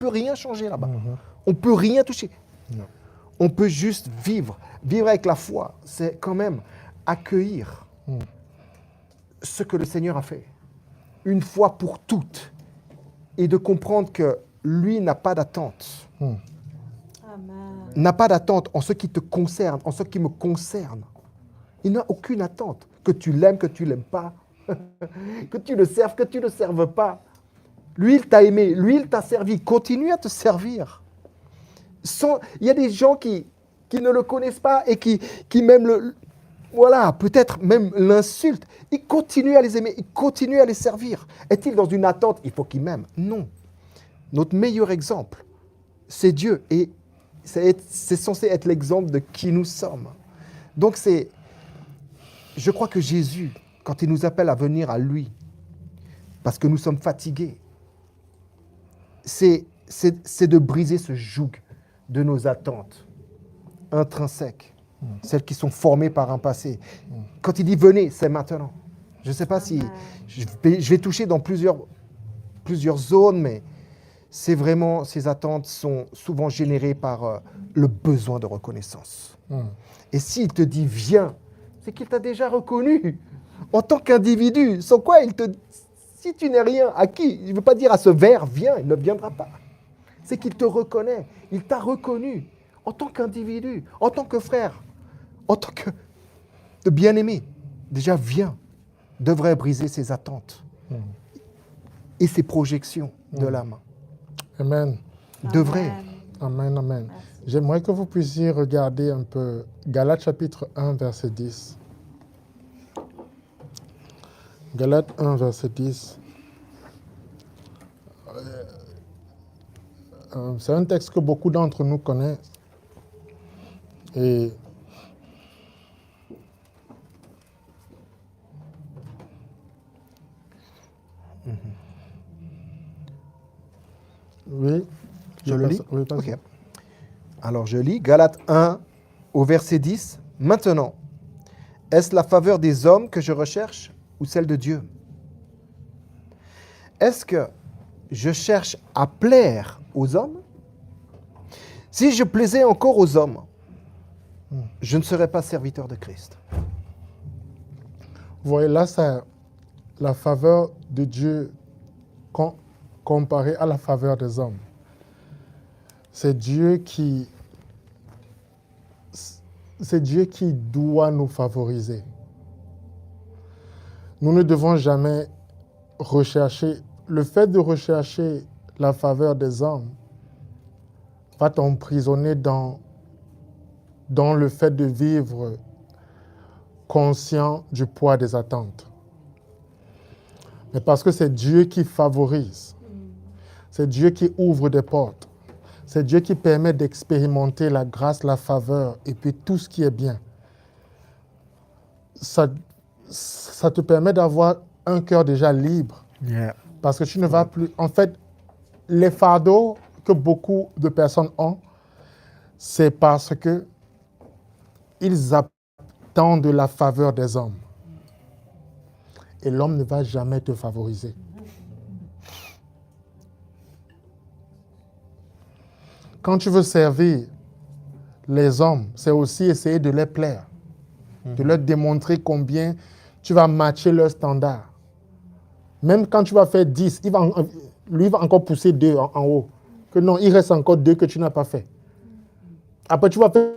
peut rien changer là-bas. On ne peut rien toucher. Non. On peut juste vivre. Vivre avec la foi, c'est quand même accueillir ce que le Seigneur a fait. Une fois pour toutes. Et de comprendre que lui n'a pas d'attente. Amen. N'a pas d'attente en ce qui te concerne, en ce qui me concerne. Il n'a aucune attente. Que tu l'aimes, que tu ne l'aimes pas. Que tu le serves, que tu ne le serves pas. Lui, il t'a aimé. Lui, il t'a servi. Continue à te servir. Il y a des gens qui ne le connaissent pas et qui même peut-être même l'insultent. Ils continuent à les aimer. Ils continuent à les servir. Est-il dans une attente? Il faut qu'ils m'aiment. Non. Notre meilleur exemple, c'est Dieu. Et c'est censé être l'exemple de qui nous sommes. Donc je crois que Jésus, quand il nous appelle à venir à lui, parce que nous sommes fatigués, c'est de briser ce joug de nos attentes intrinsèques, celles qui sont formées par un passé. Quand il dit venez, c'est maintenant. Je ne sais pas si je vais toucher dans plusieurs zones, mais c'est vraiment, ces attentes sont souvent générées par le besoin de reconnaissance. Et s'il te dit viens, c'est qu'il t'a déjà reconnu en tant qu'individu. Sans quoi, si tu n'es rien, à qui? Il ne veut pas dire à ce ver, viens, il ne viendra pas. C'est qu'il te reconnaît, il t'a reconnu en tant qu'individu, en tant que frère, en tant que de bien-aimé. Déjà, viens, devrait briser ses attentes et ses projections de l'âme. Amen. Devrait. Amen, amen. J'aimerais que vous puissiez regarder un peu Galates chapitre 1, verset 10. Galates 1, verset 10. C'est un texte que beaucoup d'entre nous connaissent. Et oui. Je le lis? Oui, vas-y. Ok. Alors je lis Galates 1 au verset 10. Maintenant, est-ce la faveur des hommes que je recherche ou celle de Dieu? Est-ce que je cherche à plaire aux hommes? Si je plaisais encore aux hommes, je ne serais pas serviteur de Christ. Vous voyez, là, c'est la faveur de Dieu comparée à la faveur des hommes. C'est Dieu qui doit nous favoriser. Nous ne devons jamais rechercher. Le fait de rechercher la faveur des hommes va t'emprisonner dans le fait de vivre conscient du poids des attentes. Mais parce que c'est Dieu qui favorise, c'est Dieu qui ouvre des portes, c'est Dieu qui permet d'expérimenter la grâce, la faveur et puis tout ce qui est bien. Ça te permet d'avoir un cœur déjà libre. Yeah. Parce que tu ne vas plus... En fait, les fardeaux que beaucoup de personnes ont, c'est parce que ils attendent la faveur des hommes. Et l'homme ne va jamais te favoriser. Quand tu veux servir les hommes, c'est aussi essayer de les plaire, de leur démontrer combien tu vas matcher leurs standards. Même quand tu vas faire 10, lui va encore pousser 2 en haut. Que non, il reste encore 2 que tu n'as pas fait. Après, tu vas faire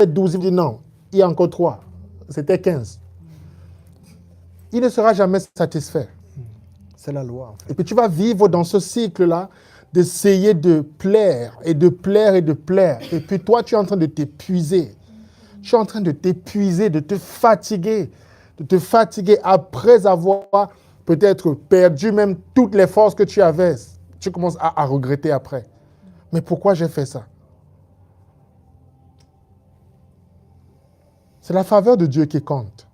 12, il dit non, il y a encore 3. C'était 15. Il ne sera jamais satisfait. C'est la loi, en fait. Et puis tu vas vivre dans ce cycle-là d'essayer de plaire et de plaire et de plaire. Et puis toi, tu es en train de t'épuiser. Tu es en train de t'épuiser, de te fatiguer après avoir peut-être perdu même toutes les forces que tu avais. Tu commences à regretter après. Mais pourquoi j'ai fait ça? C'est la faveur de Dieu qui compte.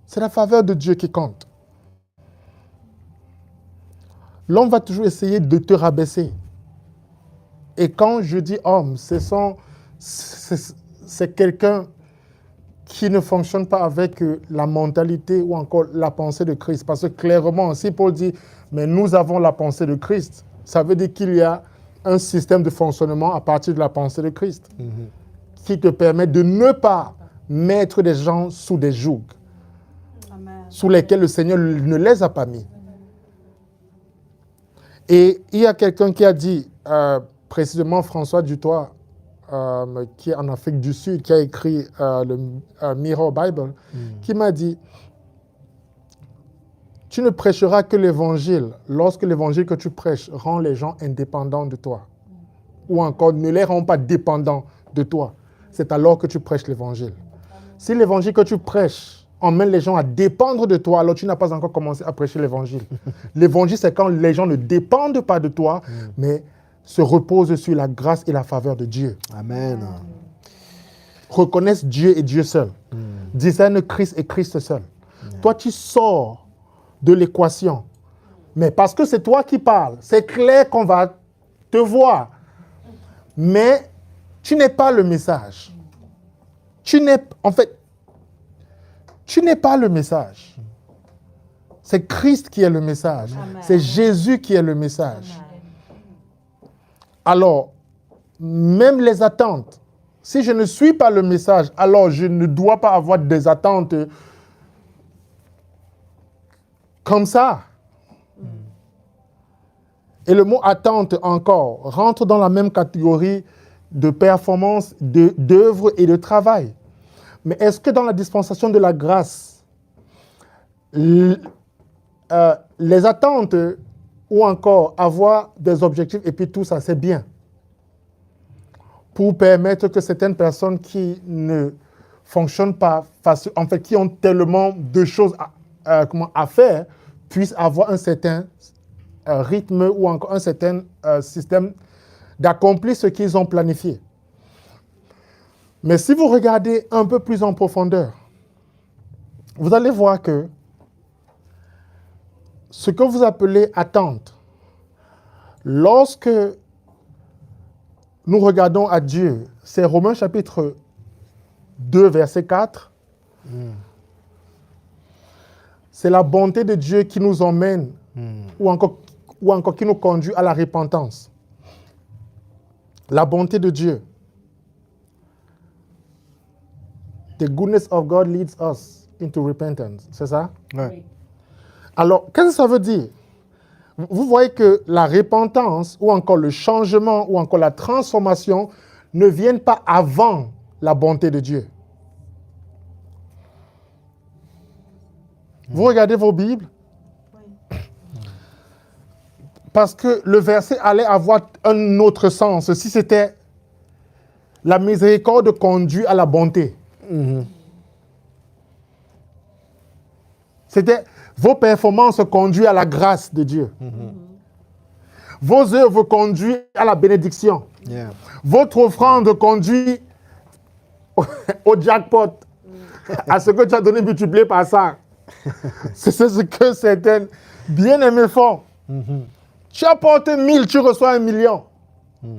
C'est la faveur de Dieu qui compte. L'homme va toujours essayer de te rabaisser. Et quand je dis homme, c'est quelqu'un qui ne fonctionnent pas avec la mentalité ou encore la pensée de Christ. Parce que clairement, si Paul dit, mais nous avons la pensée de Christ, ça veut dire qu'il y a un système de fonctionnement à partir de la pensée de Christ qui te permet de ne pas mettre des gens sous des jougs sous lesquels le Seigneur ne les a pas mis. Et il y a quelqu'un qui a dit, précisément François Dutoit, qui est en Afrique du Sud, qui a écrit le Mirror Bible, qui m'a dit, tu ne prêcheras que l'évangile lorsque l'évangile que tu prêches rend les gens indépendants de toi. Ou encore ne les rend pas dépendants de toi. C'est alors que tu prêches l'évangile. Si l'évangile que tu prêches emmène les gens à dépendre de toi, alors tu n'as pas encore commencé à prêcher l'évangile. L'évangile, c'est quand les gens ne dépendent pas de toi, mais se reposent sur la grâce et la faveur de Dieu. Amen. Reconnaissent Dieu et Dieu seul. Discernent Christ et Christ seul. Toi, tu sors de l'équation. Mais parce que c'est toi qui parles, c'est clair qu'on va te voir. Mais tu n'es pas le message. Tu n'es pas le message. C'est Christ qui est le message. Amen. C'est Jésus qui est le message. Alors, même les attentes, si je ne suis pas le message, alors je ne dois pas avoir des attentes comme ça. Et le mot attente encore rentre dans la même catégorie de performance, d'œuvre et de travail. Mais est-ce que dans la dispensation de la grâce, les attentes ou encore avoir des objectifs et puis tout ça, c'est bien. Pour permettre que certaines personnes qui ne fonctionnent pas, en fait, qui ont tellement de choses à faire, puissent avoir un certain rythme ou encore un certain système d'accomplir ce qu'ils ont planifié. Mais si vous regardez un peu plus en profondeur, vous allez voir que ce que vous appelez attente, lorsque nous regardons à Dieu, c'est Romains chapitre 2, verset 4. C'est la bonté de Dieu qui nous emmène ou encore qui nous conduit à la repentance. La bonté de Dieu. The goodness of God leads us into repentance. C'est ça? Ouais. Alors, qu'est-ce que ça veut dire? Vous voyez que la repentance ou encore le changement ou encore la transformation ne viennent pas avant la bonté de Dieu. Vous regardez vos Bibles? Parce que le verset allait avoir un autre sens si c'était la miséricorde conduit à la bonté. C'était vos performances conduisent à la grâce de Dieu. Vos œuvres conduisent à la bénédiction. Yeah. Votre offrande conduit au jackpot, à ce que tu as donné multiplié par ça. C'est ce que certains bien-aimés font. Tu apportes 1000, tu reçois 1 million.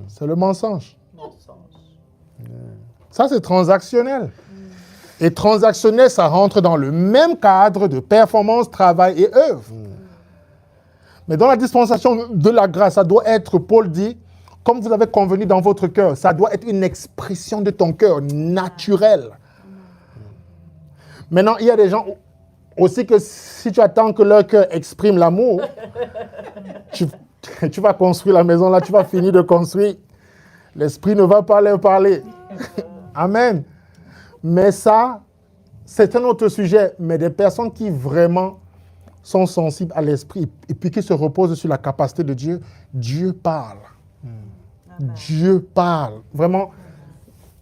C'est le mensonge. Ça, c'est transactionnel. Et transactionnel, ça rentre dans le même cadre de performance, travail et œuvre. Mais dans la dispensation de la grâce, ça doit être, Paul dit, comme vous avez convenu dans votre cœur, ça doit être une expression de ton cœur naturelle. Maintenant, il y a des gens aussi que si tu attends que leur cœur exprime l'amour, tu vas construire la maison là, tu vas finir de construire. L'esprit ne va pas leur parler. Amen. Mais ça, c'est un autre sujet. Mais des personnes qui vraiment sont sensibles à l'esprit et puis qui se reposent sur la capacité de Dieu, Dieu parle. Dieu parle. Vraiment,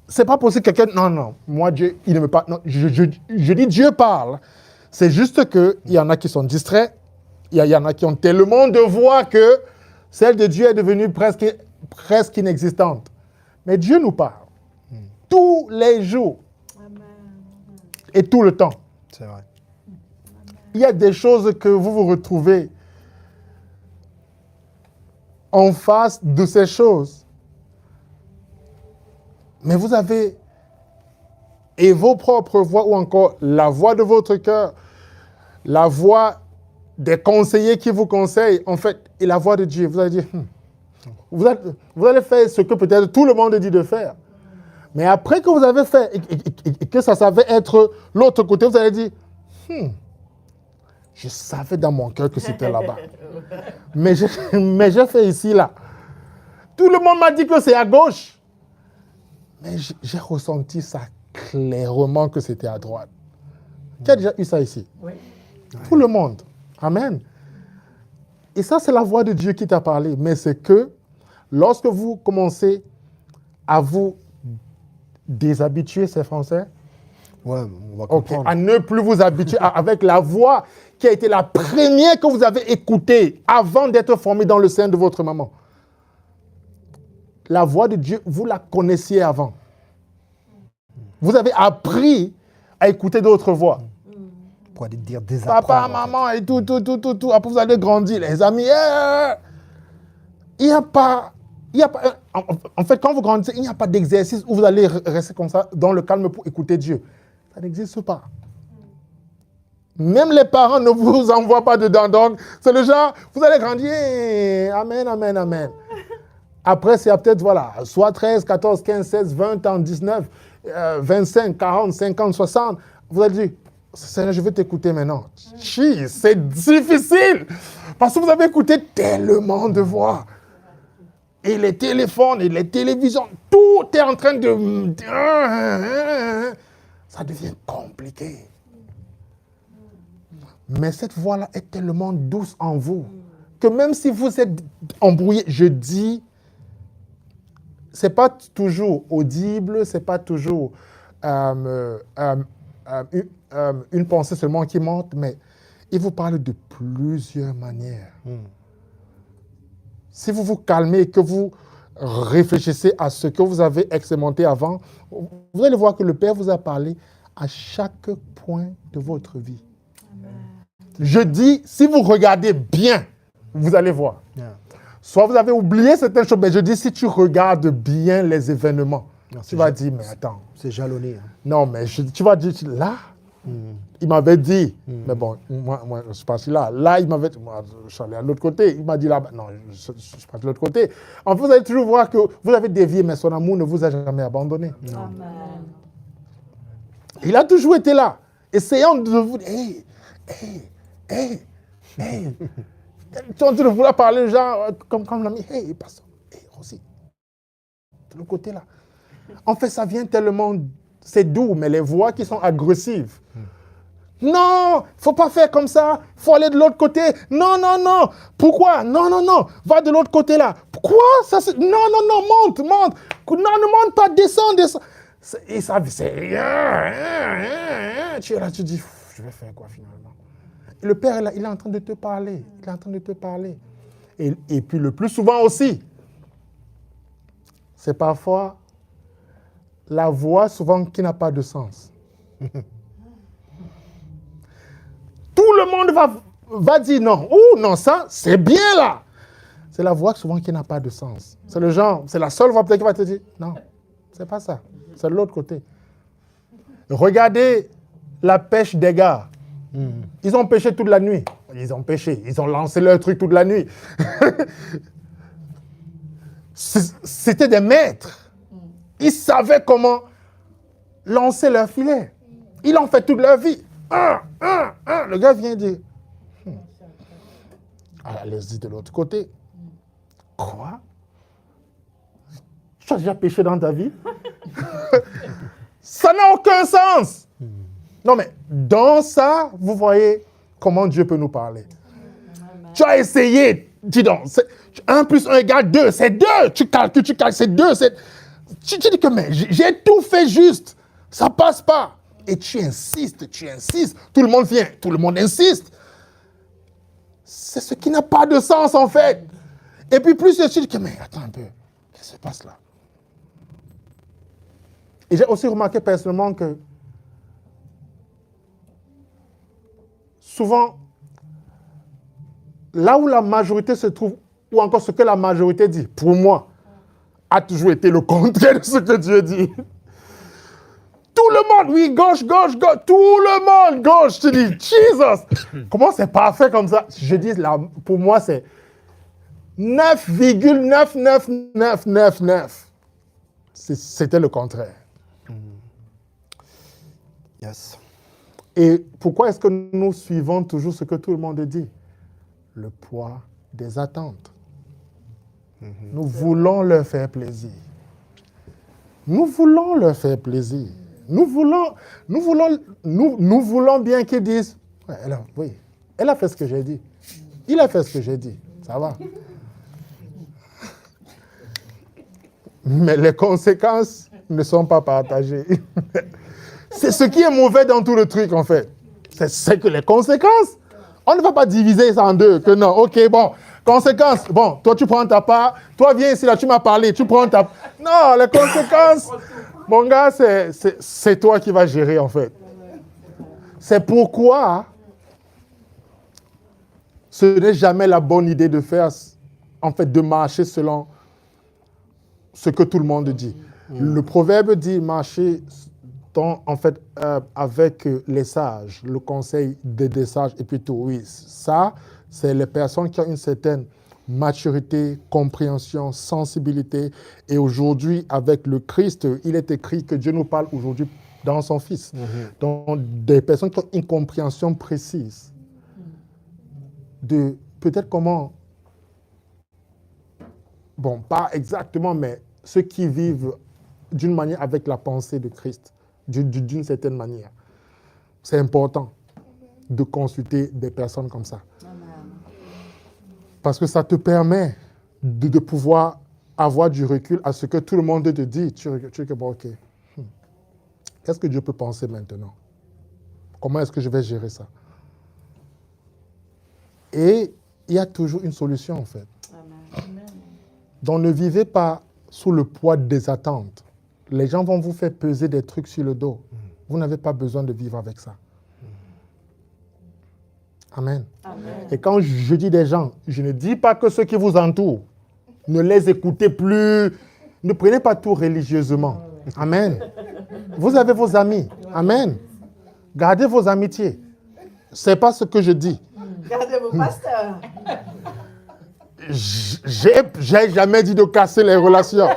c'est pas possible que quelqu'un... Non, moi, Dieu, il ne me parle. Non, je dis Dieu parle. C'est juste qu'il y en a qui sont distraits. Il y en a qui ont tellement de voix que celle de Dieu est devenue presque inexistante. Mais Dieu nous parle. Tous les jours. Et tout le temps. C'est vrai. Il y a des choses que vous vous retrouvez en face de ces choses. Mais vous avez et vos propres voix, ou encore la voix de votre cœur, la voix des conseillers qui vous conseillent, en fait, et la voix de Dieu, vous allez dire, vous allez faire ce que peut-être tout le monde dit de faire. Mais après que vous avez fait et que ça savait être l'autre côté, vous allez dire, je savais dans mon cœur que c'était là-bas. mais j'ai fait ici, là. Tout le monde m'a dit que c'est à gauche. Mais j'ai ressenti ça clairement que c'était à droite. Qui a déjà eu ça ici? Oui. Tout le monde. Amen. Et ça, c'est la voix de Dieu qui t'a parlé. Mais c'est que lorsque vous commencez à vous déshabituer, c'est français? Ouais, on va Ok, comprendre. à ne plus vous habituer avec la voix qui a été la première que vous avez écoutée avant d'être formé dans le sein de votre maman. La voix de Dieu, vous la connaissiez avant. Vous avez appris à écouter d'autres voix. Pour aller dire désapprendre. Papa, en fait. maman et tout. Après, vous allez grandir, les amis. Il n'y a pas... En fait, quand vous grandissez, il n'y a pas d'exercice où vous allez rester comme ça, dans le calme pour écouter Dieu. Ça n'existe pas. Même les parents ne vous envoient pas dedans. Donc, c'est le genre, vous allez grandir. Amen, amen, amen. Après, c'est peut-être, voilà, soit 13, 14, 15, 16, 20 ans, 19, 25, 40, 50, 60. Vous allez dire, Seigneur, je vais t'écouter maintenant. C'est difficile. Parce que vous avez écouté tellement de voix. Et les téléphones, et les télévisions, tout est en train de... Ça devient compliqué. Mais cette voix-là est tellement douce en vous que même si vous êtes embrouillé, je dis, c'est pas toujours audible, c'est pas toujours une pensée seulement qui monte, mais il vous parle de plusieurs manières. Si vous vous calmez et que vous réfléchissez à ce que vous avez expérimenté avant, vous allez voir que le Père vous a parlé à chaque point de votre vie. Amen. Je dis, si vous regardez bien, vous allez voir. Yeah. Soit vous avez oublié certaines choses, mais je dis, si tu regardes bien les événements, tu vas dire, mais attends. C'est jalonné. Hein. Non, mais tu vas dire, là, il m'avait dit, mais bon, moi je suis parti là. Là, il m'avait dit, moi, je suis allé à l'autre côté. Il m'a dit là, non, je suis parti de l'autre côté. En fait, vous allez toujours voir que vous avez dévié, mais son amour ne vous a jamais abandonné. Amen. Il a toujours été là, essayant de vous dire, hey. Tu es en train de vouloir parler, genre, comme l'ami, hey, pasteur, hey, aussi. De l'autre côté là. En fait, ça vient tellement, c'est doux, mais les voix qui sont agressives. Non, il ne faut pas faire comme ça, il faut aller de l'autre côté. Non. Pourquoi? Non, va de l'autre côté là. Pourquoi? Non, monte. Non, ne monte pas, descends. Et ça, c'est... Tu es là, tu dis, je vais faire quoi finalement? Et le Père, il est en train de te parler. Et puis le plus souvent aussi, c'est parfois la voix souvent qui n'a pas de sens. Tout le monde va dire non. Oh non, ça, c'est bien là. C'est la voix souvent qui n'a pas de sens. C'est le genre, c'est la seule voix peut-être qui va te dire non, c'est pas ça. C'est de l'autre côté. Regardez la pêche des gars. Ils ont pêché toute la nuit. Ils ont lancé leur truc toute la nuit. C'était des maîtres. Ils savaient comment lancer leur filet. Ils l'ont fait toute leur vie. Le gars vient dire, allez-y de l'autre côté. Quoi? Tu as déjà pêché dans ta vie? Ça n'a aucun sens. Non, mais dans ça, vous voyez comment Dieu peut nous parler. Amen. Tu as essayé, dis donc, 1 plus 1 égale 2, c'est 2. Tu calcules, c'est 2. Tu dis que mais j'ai tout fait juste. Ça passe pas. Et tu insistes. Tout le monde vient, tout le monde insiste. C'est ce qui n'a pas de sens en fait. Et puis plus tu dis que mais attends un peu, qu'est-ce qui se passe là? Et j'ai aussi remarqué personnellement que souvent, là où la majorité se trouve, ou encore ce que la majorité dit, pour moi, a toujours été le contraire de ce que Dieu dit. Tout le monde, oui, gauche, gauche, gauche, tout le monde, gauche. Je dis, Jesus! Comment c'est parfait comme ça? Je dis, là, pour moi, c'est 9,99999. C'était le contraire. Yes. Et pourquoi est-ce que nous suivons toujours ce que tout le monde dit? Le poids des attentes. Nous voulons leur faire plaisir. Nous voulons leur faire plaisir. Nous voulons bien qu'ils disent, ouais, elle a fait ce que j'ai dit. Il a fait ce que j'ai dit. Ça va. Mais les conséquences ne sont pas partagées. C'est ce qui est mauvais dans tout le truc, en fait. C'est que les conséquences, on ne va pas diviser ça en deux. Que non, ok, bon, conséquences, bon, toi tu prends ta part, toi viens ici, là, tu m'as parlé, tu prends ta part. Non, les conséquences, mon gars, c'est toi qui vas gérer, en fait. C'est pourquoi ce n'est jamais la bonne idée de faire, en fait, de marcher selon ce que tout le monde dit. Le proverbe dit marcher en fait, avec les sages, le conseil des sages et puis tout. Oui, ça, c'est les personnes qui ont une certaine maturité, compréhension, sensibilité. Et aujourd'hui, avec le Christ, il est écrit que Dieu nous parle aujourd'hui dans son Fils. Donc, des personnes qui ont une compréhension précise de peut-être comment, bon, pas exactement, mais ceux qui vivent d'une manière avec la pensée de Christ, d'une certaine manière. C'est important de consulter des personnes comme ça. Parce que ça te permet de pouvoir avoir du recul à ce que tout le monde te dit. Tu dis, bon, ok, qu'est-ce que Dieu peut penser maintenant? Comment est-ce que je vais gérer ça? Et il y a toujours une solution, en fait. Amen. Donc, ne vivez pas sous le poids des attentes. Les gens vont vous faire peser des trucs sur le dos. Vous n'avez pas besoin de vivre avec ça. Amen. Amen. Et quand je dis des gens, je ne dis pas que ceux qui vous entourent, ne les écoutez plus, ne prenez pas tout religieusement. Amen. Vous avez vos amis. Amen. Gardez vos amitiés. Ce n'est pas ce que je dis. Gardez vos pasteurs. J'ai jamais dit de casser les relations.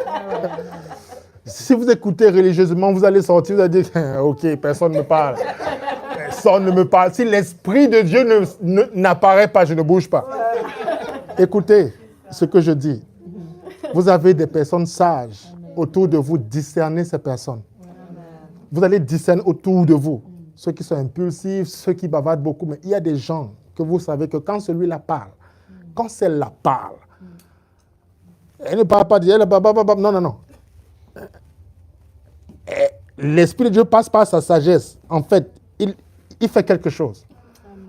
Si vous écoutez religieusement, vous allez sortir, vous allez dire, ok, personne ne me parle. Personne ne me parle. Si l'Esprit de Dieu n'apparaît pas, je ne bouge pas. Écoutez ce que je dis. Vous avez des personnes sages autour de vous, discernez ces personnes. Vous allez discerner autour de vous. Ceux qui sont impulsifs, ceux qui bavardent beaucoup, mais il y a des gens que vous savez que quand celui-là parle, quand celle-là parle, elle ne parle pas, non. L'Esprit de Dieu passe par sa sagesse. En fait, il fait quelque chose. Amen.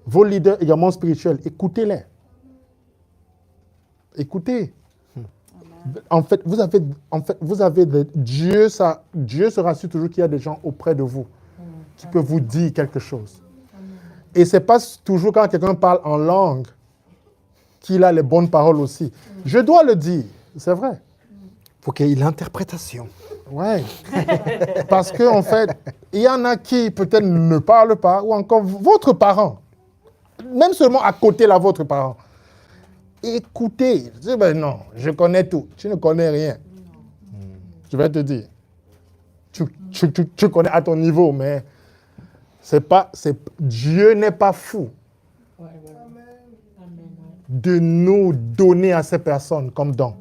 Vos leaders également spirituels, écoutez-les. Écoutez. Amen. En fait, vous avez Dieu se rassure toujours qu'il y a des gens auprès de vous qui peuvent vous dire quelque chose. Amen. Et ce n'est pas toujours quand quelqu'un parle en langue qu'il a les bonnes paroles aussi. Je dois le dire, c'est vrai. Il faut qu'il y ait l'interprétation. Oui. Parce qu'en fait, il y en a qui peut-être ne parlent pas, ou encore votre parent, même seulement à côté de votre parent. Écoutez, je dis, ben non, je connais tout. Tu ne connais rien. Je vais te dire. Tu connais à ton niveau, mais Dieu n'est pas fou de nous donner à ces personnes comme don.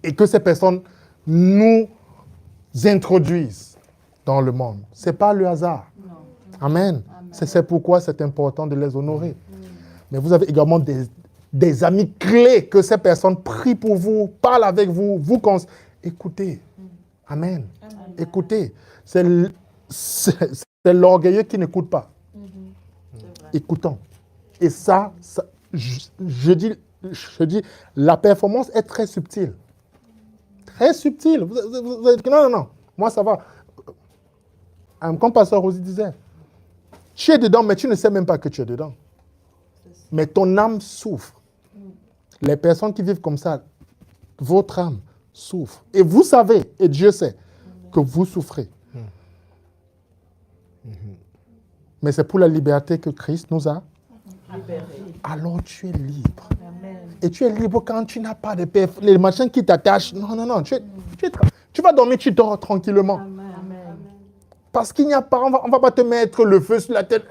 Et que ces personnes nous introduisent dans le monde. Ce n'est pas le hasard. Non. Amen. C'est pourquoi c'est important de les honorer. Mais vous avez également des amis clés que ces personnes prient pour vous, parlent avec vous, vous conseillent. Écoutez. Amen. Écoutez. C'est l'orgueilleux qui n'écoute pas. Écoutons. Et ça je dis, la performance est très subtile. Très subtil. Non. Moi, ça va. Comme Pasteur Rosie disait, tu es dedans, mais tu ne sais même pas que tu es dedans. Mais ton âme souffre. Les personnes qui vivent comme ça, votre âme souffre. Et vous savez, et Dieu sait, que vous souffrez. mais c'est pour la liberté que Christ nous a. Libéré. Alors tu es libre. Amen. Et tu es libre quand tu n'as pas de père. Les machins qui t'attachent. Non, non, non. Tu vas dormir, tu dors tranquillement. Amen. Amen. Parce qu'il n'y a pas, on va pas te mettre le feu sur la tête.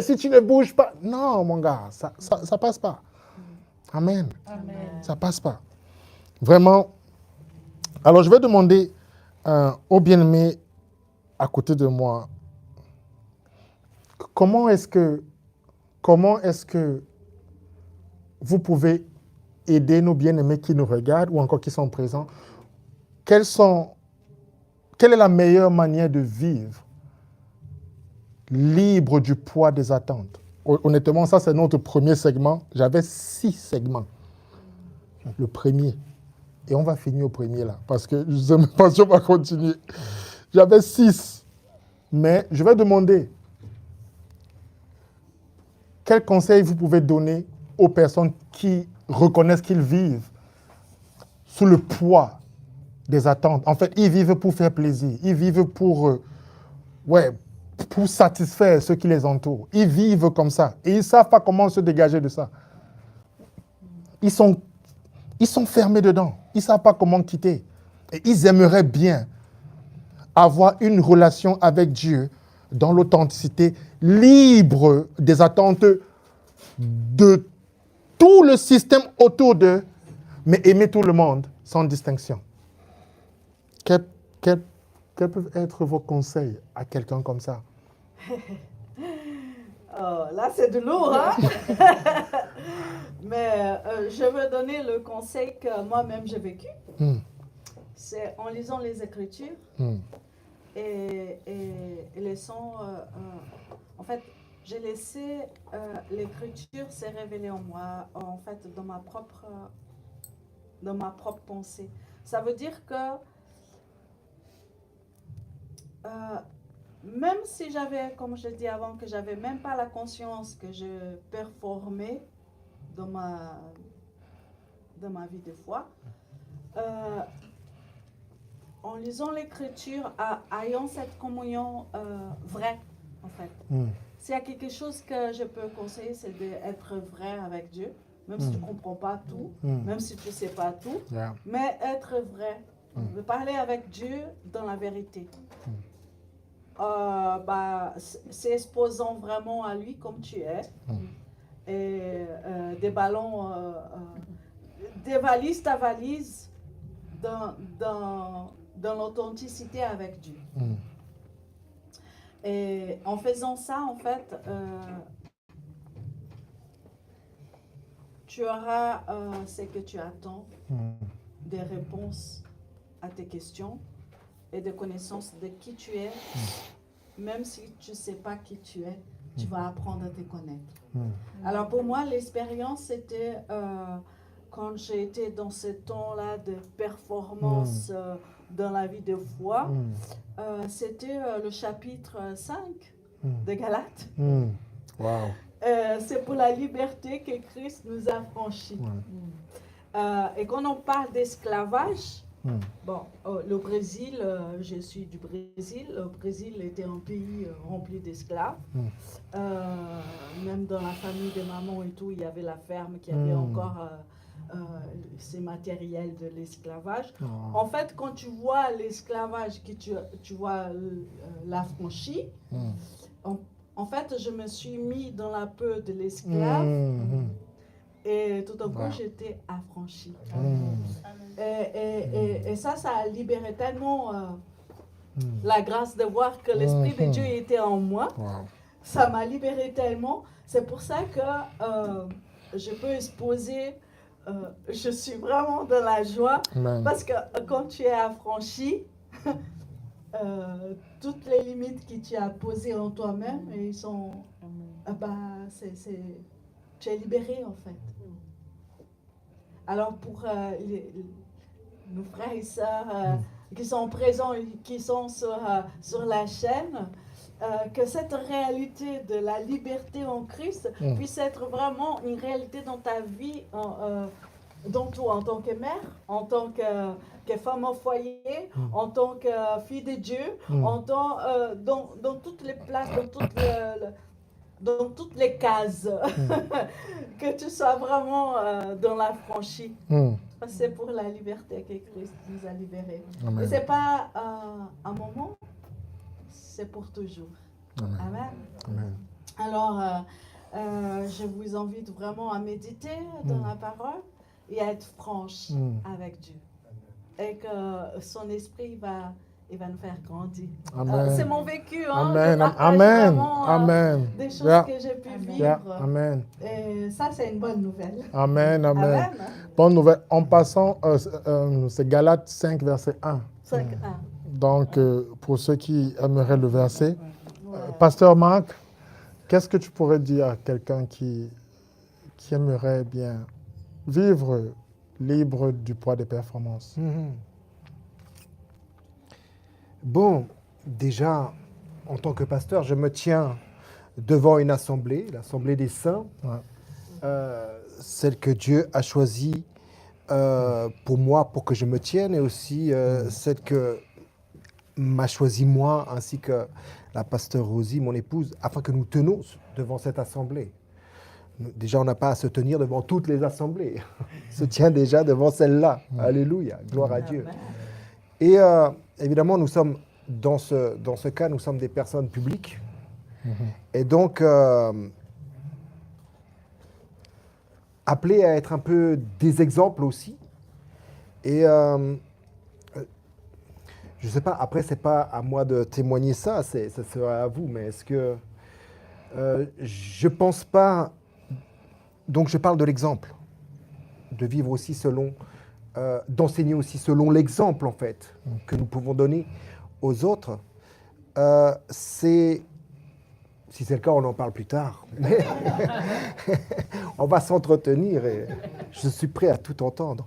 Si tu ne bouges pas. Non, mon gars, ça passe pas. Amen. Amen. Ça passe pas. Vraiment. Alors, je vais demander au bien-aimé à côté de moi, comment est-ce que vous pouvez aider nos bien-aimés qui nous regardent ou encore qui sont présents? Quelle est la meilleure manière de vivre libre du poids des attentes? Honnêtement, ça, c'est notre premier segment. J'avais 6 segments. Le premier. Et on va finir au premier, là, parce que je ne sais même pas si on va continuer. J'avais 6. Mais je vais demander, quels conseils vous pouvez donner aux personnes qui reconnaissent qu'ils vivent sous le poids des attentes? En fait, ils vivent pour faire plaisir. Ils vivent pour satisfaire ceux qui les entourent. Ils vivent comme ça. Et ils ne savent pas comment se dégager de ça. Ils sont fermés dedans. Ils ne savent pas comment quitter. Et ils aimeraient bien avoir une relation avec Dieu dans l'authenticité, libre des attentes de tout le système autour d'eux, mais aimer tout le monde sans distinction. Quels peuvent être vos conseils à quelqu'un comme ça? Oh, là, c'est de lourd, hein? Mais je veux donner le conseil que moi-même j'ai vécu. C'est en lisant les Écritures et laissant... en fait, j'ai laissé l'Écriture se révéler en moi, en fait, dans ma propre pensée. Ça veut dire que même si j'avais, comme je dis avant, que j'avais même pas la conscience que je performais dans ma vie de foi, en lisant l'Écriture, ayant cette communion vraie, en fait. S'il y a quelque chose que je peux conseiller, c'est d'être vrai avec Dieu, même si tu ne comprends pas tout, même si tu ne sais pas tout, mais être vrai, de parler avec Dieu dans la vérité. S'exposant vraiment à lui comme tu es, et dévalise ta valise dans l'authenticité avec Dieu. Et en faisant ça, en fait, tu auras ce que tu attends, des réponses à tes questions et des connaissances de qui tu es. Même si tu ne sais pas qui tu es, tu vas apprendre à te connaître. Alors pour moi, l'expérience, c'était quand j'ai été dans ce temps-là de performance dans la vie de foi, c'était le chapitre 5 de Galates. Wow. C'est pour la liberté que Christ nous a franchis. Et quand on parle d'esclavage, bon, le Brésil, je suis du Brésil. Le Brésil était un pays rempli d'esclaves. Même dans la famille de maman et tout, il y avait la ferme qui avait encore ces matériels de l'esclavage. En fait, quand tu vois l'esclavage, tu vois l'affranchi, en fait, je me suis mis dans la peau de l'esclave. Et tout d'un coup, j'étais affranchie. Et ça a libéré tellement la grâce de voir que l'Esprit de Dieu était en moi. Ça m'a libéré tellement. C'est pour ça que je peux exposer, je suis vraiment dans la joie. Parce que quand tu es affranchi, toutes les limites que tu as posées en toi-même, ils sont... tu es libéré en fait. Alors pour nos frères et sœurs qui sont présents, qui sont sur la chaîne, que cette réalité de la liberté en Christ puisse être vraiment une réalité dans ta vie dans tout, en tant que mère, en tant que femme au foyer, en tant que fille de Dieu, dans toutes les places, dans toutes les cases, que tu sois vraiment dans la franchie. C'est pour la liberté que Christ nous a libérés. Amen. Et ce n'est pas un moment, c'est pour toujours. Amen. Amen. Alors, je vous invite vraiment à méditer dans la parole et à être franche avec Dieu. Et que son esprit il va nous faire grandir. Amen. C'est mon vécu. Hein, Amen. je partage Amen. vraiment, Amen. des choses Yeah. que j'ai pu vivre. Yeah. Amen. Et ça, c'est une bonne nouvelle. Amen. Amen. Amen. Bonne nouvelle. En passant, c'est Galates 5, verset 1. 5-1. Donc, pour ceux qui aimeraient le verset, Pasteur Marc, qu'est-ce que tu pourrais dire à quelqu'un qui aimerait bien vivre libre du poids des performances? Bon, déjà, en tant que pasteur, je me tiens devant une assemblée, l'assemblée des saints, celle que Dieu a choisie pour moi, pour que je me tienne, et aussi celle que m'a choisi moi, ainsi que la pasteur Rosie, mon épouse, afin que nous tenions devant cette assemblée. Déjà, on n'a pas à se tenir devant toutes les assemblées. On se tient déjà devant celle-là. Alléluia, gloire à Dieu. Et évidemment, nous sommes, dans ce cas, nous sommes des personnes publiques. Et donc, appelés à être un peu des exemples aussi. Et je ne sais pas, après, ce n'est pas à moi de témoigner ça, ça sera à vous, mais est-ce que... je ne pense pas... Donc, je parle de l'exemple, de vivre aussi selon... d'enseigner aussi selon l'exemple, en fait, que nous pouvons donner aux autres. Si c'est le cas, on en parle plus tard. Mais on va s'entretenir et je suis prêt à tout entendre,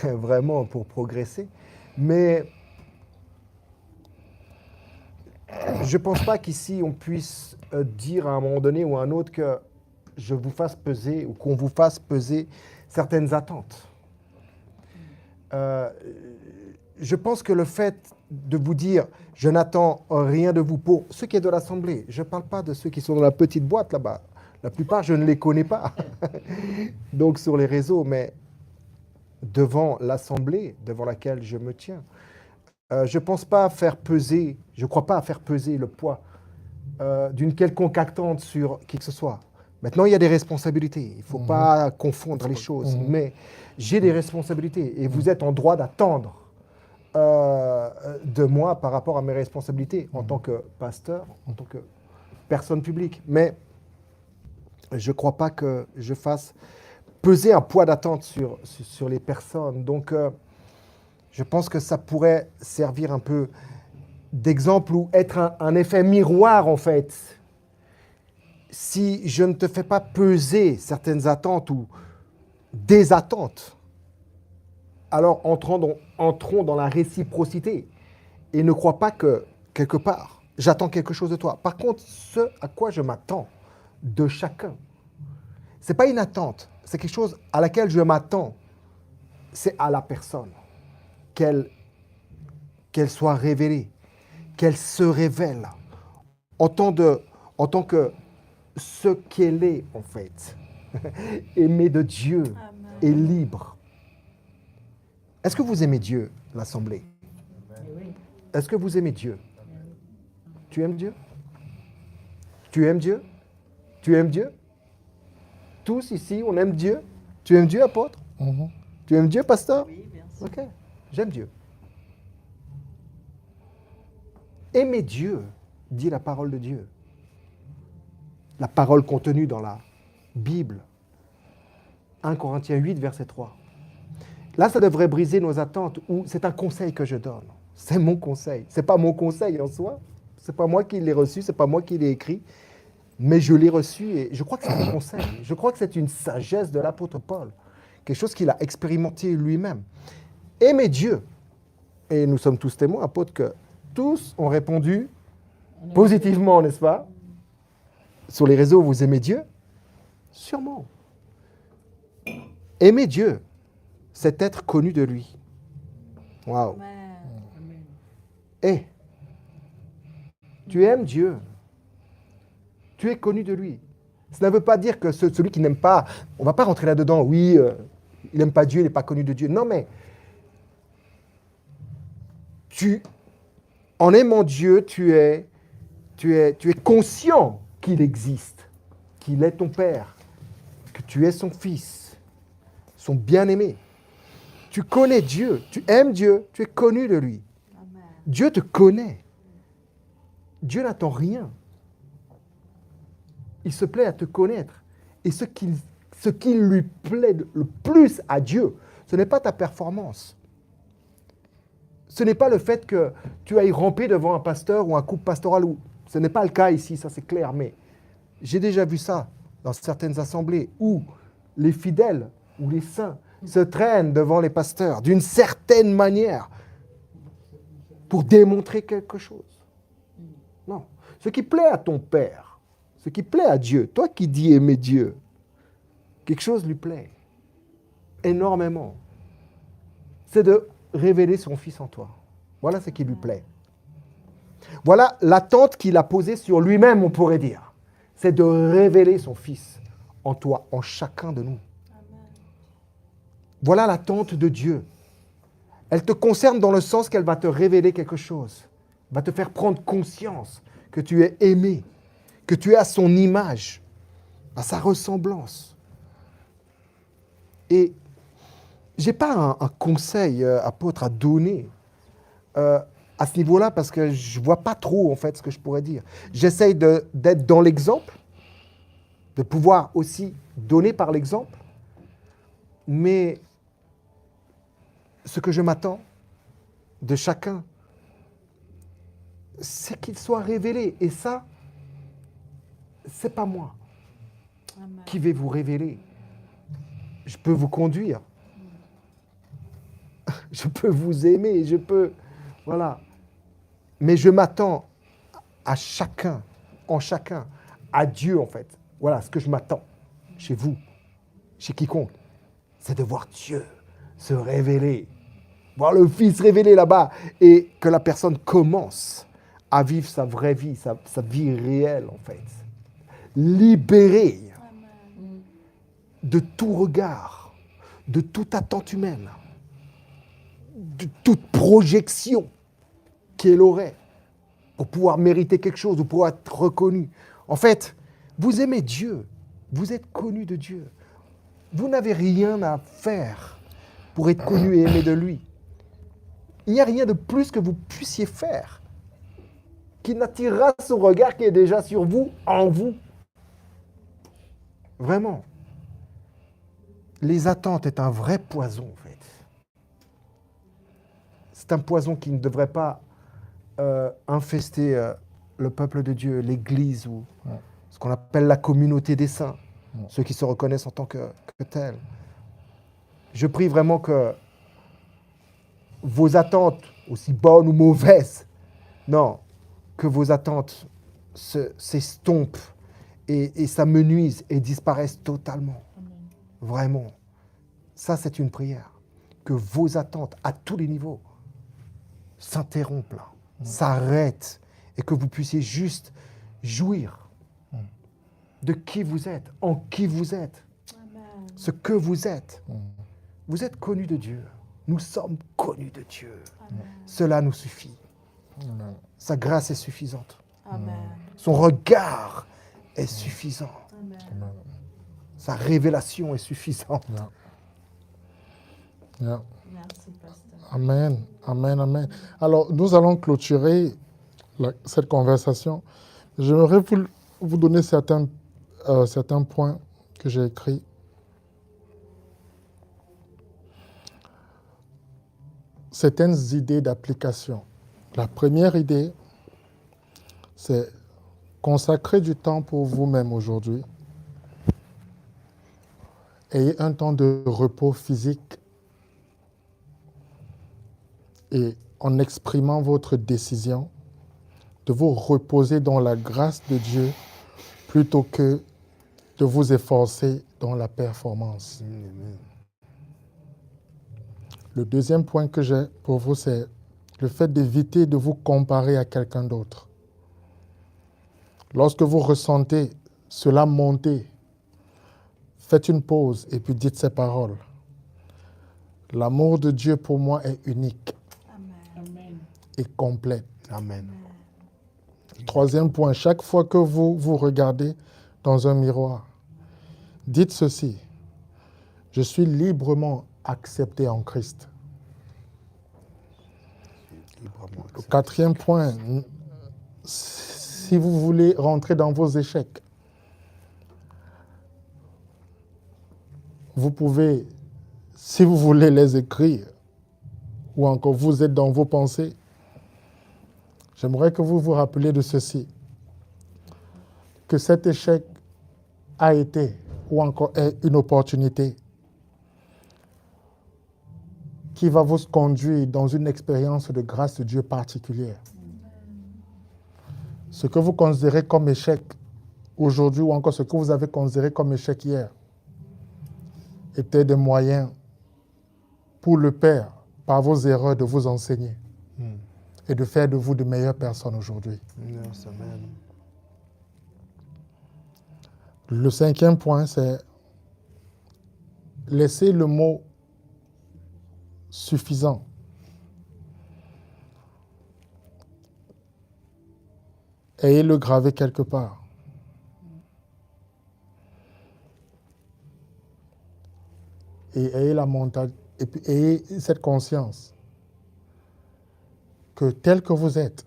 vraiment, pour progresser. Mais je ne pense pas qu'ici, on puisse dire à un moment donné ou à un autre que je vous fasse peser ou qu'on vous fasse peser certaines attentes. Je pense que le fait de vous dire « je n'attends rien de vous » pour ceux qui sont de l'Assemblée, je ne parle pas de ceux qui sont dans la petite boîte là-bas. La plupart, je ne les connais pas, donc sur les réseaux, mais devant l'Assemblée, devant laquelle je me tiens, je ne pense pas faire peser, je ne crois pas à faire peser le poids d'une quelconque attente sur qui que ce soit. Maintenant, il y a des responsabilités. Il ne faut pas confondre les choses. Mais j'ai des responsabilités et vous êtes en droit d'attendre de moi par rapport à mes responsabilités en tant que pasteur, en tant que personne publique. Mais je ne crois pas que je fasse peser un poids d'attente sur les personnes. Donc, je pense que ça pourrait servir un peu d'exemple ou être un effet miroir, en fait. Si je ne te fais pas peser certaines attentes ou des attentes, alors entrons dans la réciprocité et ne crois pas que, quelque part, j'attends quelque chose de toi. Par contre, ce à quoi je m'attends de chacun, ce n'est pas une attente, c'est quelque chose à laquelle je m'attends, c'est à la personne, qu'elle soit révélée, qu'elle se révèle en tant que ce qu'elle est, en fait, aimée de Dieu et libre. Est-ce que vous aimez Dieu, l'Assemblée? Est-ce que vous aimez Dieu? Tu aimes Dieu? Tu aimes Dieu? Tu aimes Dieu? Tous ici, on aime Dieu? Tu aimes Dieu, apôtre? Tu aimes Dieu, pasteur? Oui, bien sûr. Ok, j'aime Dieu. Aimer Dieu, dit la parole de Dieu. La parole contenue dans la Bible. 1 Corinthiens 8, verset 3. Là, ça devrait briser nos attentes, ou c'est un conseil que je donne. C'est mon conseil. Ce n'est pas mon conseil en soi. Ce n'est pas moi qui l'ai reçu, ce n'est pas moi qui l'ai écrit. Mais je l'ai reçu et je crois que c'est un conseil. Je crois que c'est une sagesse de l'apôtre Paul. Quelque chose qu'il a expérimenté lui-même. Aimer Dieu. Et nous sommes tous témoins, apôtres, que tous ont répondu positivement, n'est-ce pas? Sur les réseaux, vous aimez Dieu? Sûrement. Aimer Dieu. c'est être connu de lui. Waouh. Amen. Et tu aimes Dieu. Tu es connu de lui. Ça ne veut pas dire que celui qui n'aime pas, on ne va pas rentrer là-dedans, oui, il n'aime pas Dieu, il n'est pas connu de Dieu. Non, mais en aimant Dieu, tu es conscient qu'il existe, qu'il est ton Père, que tu es son Fils, son bien-aimé. Tu connais Dieu, tu aimes Dieu, tu es connu de lui. Amen. Dieu te connaît. Dieu n'attend rien. Il se plaît à te connaître. Et ce qui lui plaît le plus à Dieu, ce n'est pas ta performance. Ce n'est pas le fait que tu ailles ramper devant un pasteur ou un couple pastoral. Ce n'est pas le cas ici, ça c'est clair. Mais j'ai déjà vu ça dans certaines assemblées où les fidèles ou les saints se traînent devant les pasteurs d'une certaine manière pour démontrer quelque chose. Non. Ce qui plaît à ton Père, ce qui plaît à Dieu, toi qui dis aimer Dieu, quelque chose lui plaît énormément. C'est de révéler son Fils en toi. Voilà ce qui lui plaît. Voilà l'attente qu'il a posée sur lui-même, on pourrait dire. C'est de révéler son Fils en toi, en chacun de nous. Amen. Voilà l'attente de Dieu. Elle te concerne dans le sens qu'elle va te révéler quelque chose, va te faire prendre conscience que tu es aimé, que tu es à son image, à sa ressemblance. Et je n'ai pas un conseil, apôtre, à donner à ce niveau-là parce que je ne vois pas trop, en fait, ce que je pourrais dire. J'essaye d'être dans l'exemple, de pouvoir aussi donner par l'exemple, mais ce que je m'attends de chacun, c'est qu'il soit révélé. Et ça, c'est pas moi Amen. qui vais vous révéler. Je peux vous conduire. Je peux vous aimer, voilà. Mais je m'attends à chacun, en chacun, à Dieu en fait. Voilà ce que je m'attends chez vous, chez quiconque. C'est de voir Dieu se révéler, voir le Fils révélé là-bas et que la personne commence à vivre sa vraie vie, sa vie réelle en fait. Libérée Amen. de tout regard, de toute attente humaine, de toute projection qu'elle aurait pour pouvoir mériter quelque chose ou pour être reconnu. En fait, vous aimez Dieu, vous êtes connu de Dieu. Vous n'avez rien à faire pour être connu et aimé de lui. Il n'y a rien de plus que vous puissiez faire qui n'attirera son regard qui est déjà sur vous, en vous. Vraiment. Les attentes est un vrai poison, en fait. C'est un poison qui ne devrait pas infester le peuple de Dieu, l'Église ou ce qu'on appelle la communauté des saints, ceux qui se reconnaissent en tant que tels. Je prie vraiment que vos attentes, aussi bonnes ou mauvaises, non, que vos attentes s'estompent et s'amenuisent et disparaissent totalement. Amen. Vraiment. Ça, c'est une prière. Que vos attentes, à tous les niveaux, s'interrompent là, s'arrêtent, et que vous puissiez juste jouir de qui vous êtes, en qui vous êtes, Amen. ce que vous êtes. Vous êtes connus de Dieu. Nous sommes connus de Dieu. Amen. Cela nous suffit. Amen. Sa grâce est suffisante. Amen. Son regard est suffisant. Amen. Sa révélation est suffisante. Yeah. Yeah. Merci, pasteur. Amen, amen, amen. Alors, nous allons clôturer cette conversation. J'aimerais vous donner certains points que j'ai écrits. Certaines idées d'application. La première idée, c'est consacrer du temps pour vous-même aujourd'hui. Ayez un temps de repos physique et en exprimant votre décision de vous reposer dans la grâce de Dieu plutôt que de vous efforcer dans la performance. Le deuxième point que j'ai pour vous, c'est le fait d'éviter de vous comparer à quelqu'un d'autre. Lorsque vous ressentez cela monter, faites une pause et puis dites ces paroles. L'amour de Dieu pour moi est unique et complet. Amen. Troisième point, chaque fois que vous vous regardez dans un miroir, dites ceci. Je suis librement accepté en Christ. Le quatrième point, si vous voulez rentrer dans vos échecs, vous pouvez, si vous voulez les écrire, ou encore vous êtes dans vos pensées, j'aimerais que vous vous rappeliez de ceci, que cet échec a été, ou encore est une opportunité qui va vous conduire dans une expérience de grâce de Dieu particulière. Ce que vous considérez comme échec aujourd'hui, ou encore ce que vous avez considéré comme échec hier, était des moyens pour le Père, par vos erreurs, de vous enseigner et de faire de vous de meilleures personnes aujourd'hui. Yes, amen. Le cinquième point, c'est laisser le mot suffisant. Ayez-le gravé quelque part. Et ayez la montagne, et puis ayez cette conscience que tel que vous êtes,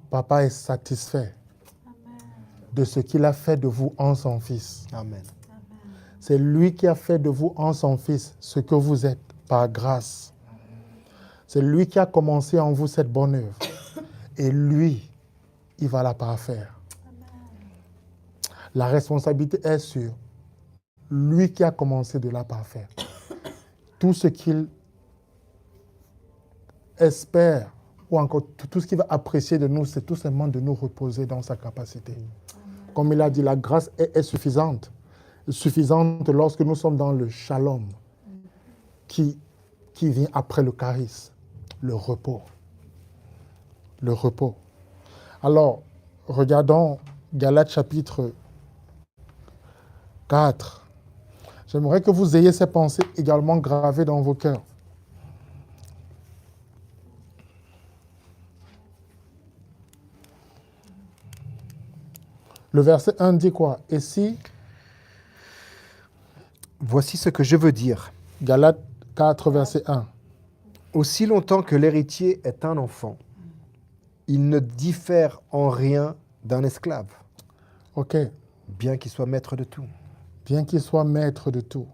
Papa est satisfait de ce qu'il a fait de vous en son Fils. Amen. C'est lui qui a fait de vous en son Fils ce que vous êtes par grâce. C'est lui qui a commencé en vous cette bonne œuvre. Et lui, il va la parfaire. La responsabilité est sur lui qui a commencé de la parfaire. Tout ce qu'il espère, ou encore tout ce qu'il va apprécier de nous, c'est tout simplement de nous reposer dans sa capacité. Comme il a dit, la grâce est suffisante. Suffisante lorsque nous sommes dans le shalom qui vient après le charisme, le repos. Le repos. Alors, regardons Galates chapitre 4. J'aimerais que vous ayez ces pensées également gravées dans vos cœurs. Le verset 1 dit quoi? Et si, Voici ce que je veux dire. Galates 4, verset 1. Aussi longtemps que l'héritier est un enfant, il ne diffère en rien d'un esclave, OK. bien qu'il soit maître de tout. Bien qu'il soit maître de tout,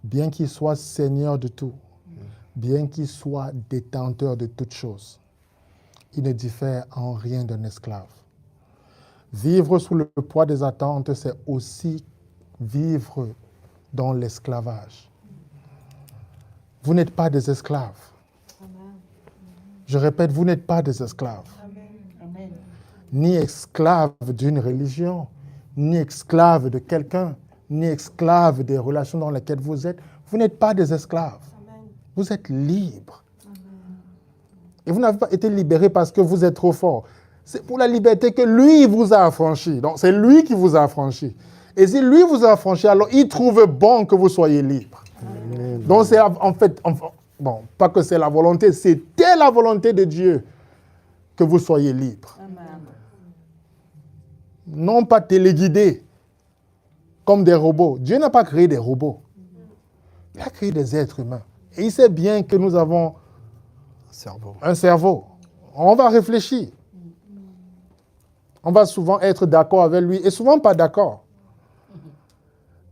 bien qu'il soit seigneur de tout, bien qu'il soit détenteur de toutes choses, il ne diffère en rien d'un esclave. Vivre sous le poids des attentes, c'est aussi vivre dans l'esclavage. Vous n'êtes pas des esclaves. Je répète, vous n'êtes pas des esclaves. Ni esclaves d'une religion, ni esclaves de quelqu'un, ni esclaves des relations dans lesquelles vous êtes. Vous n'êtes pas des esclaves. Vous êtes libres. Et vous n'avez pas été libérés parce que vous êtes trop fort. C'est pour la liberté que lui vous a affranchi. Donc c'est lui qui vous a affranchi. Et si lui vous a affranchi, alors il trouve bon que vous soyez libre. Amen. Donc c'est en fait, bon, pas que c'est la volonté, c'était la volonté de Dieu que vous soyez libre. Non pas téléguidés comme des robots. Dieu n'a pas créé des robots. Il a créé des êtres humains. Et il sait bien que nous avons Cerveau. un cerveau. On va réfléchir. On va souvent être d'accord avec lui et souvent pas d'accord.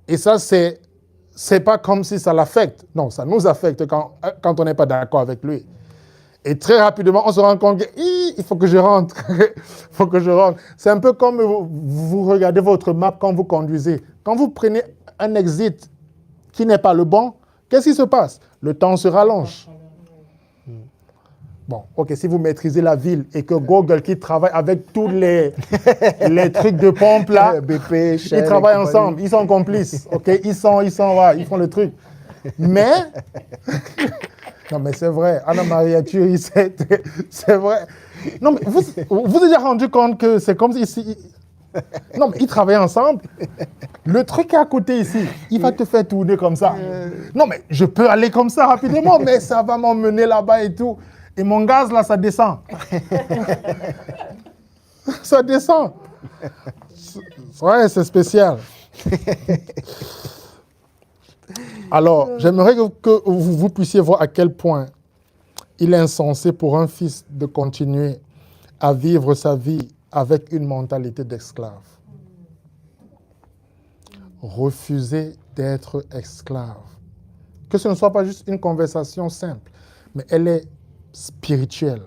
Et ça, c'est pas comme si ça l'affecte. Non, ça nous affecte quand on n'est pas d'accord avec lui. Et très rapidement, on se rend compte qu'il faut que je rentre. Il faut que je rentre. C'est un peu comme vous regardez votre map quand vous conduisez. Quand vous prenez un exit qui n'est pas le bon, qu'est-ce qui se passe? Le temps se rallonge. Bon, OK, si vous maîtrisez la ville et que Google qui travaille avec tous les trucs de pompe là, BP, Shell, ils travaillent et compagnie. ensemble, ils sont complices, OK, ils font le truc. Mais, non mais c'est vrai, Anna-Maria Thury, c'est vrai. Non mais vous vous avez déjà rendu compte que c'est comme si... Non mais ils travaillent ensemble. Le truc à côté ici, il va te faire tourner comme ça. Non mais je peux aller comme ça rapidement, mais ça va m'emmener là-bas et tout. Et mon gaz là, ça descend. Ça descend. Ouais, c'est spécial. Alors, j'aimerais que vous puissiez voir à quel point il est insensé pour un fils de continuer à vivre sa vie avec une mentalité d'esclave. Refuser d'être esclave. Que ce ne soit pas juste une conversation simple, mais elle est spirituelle.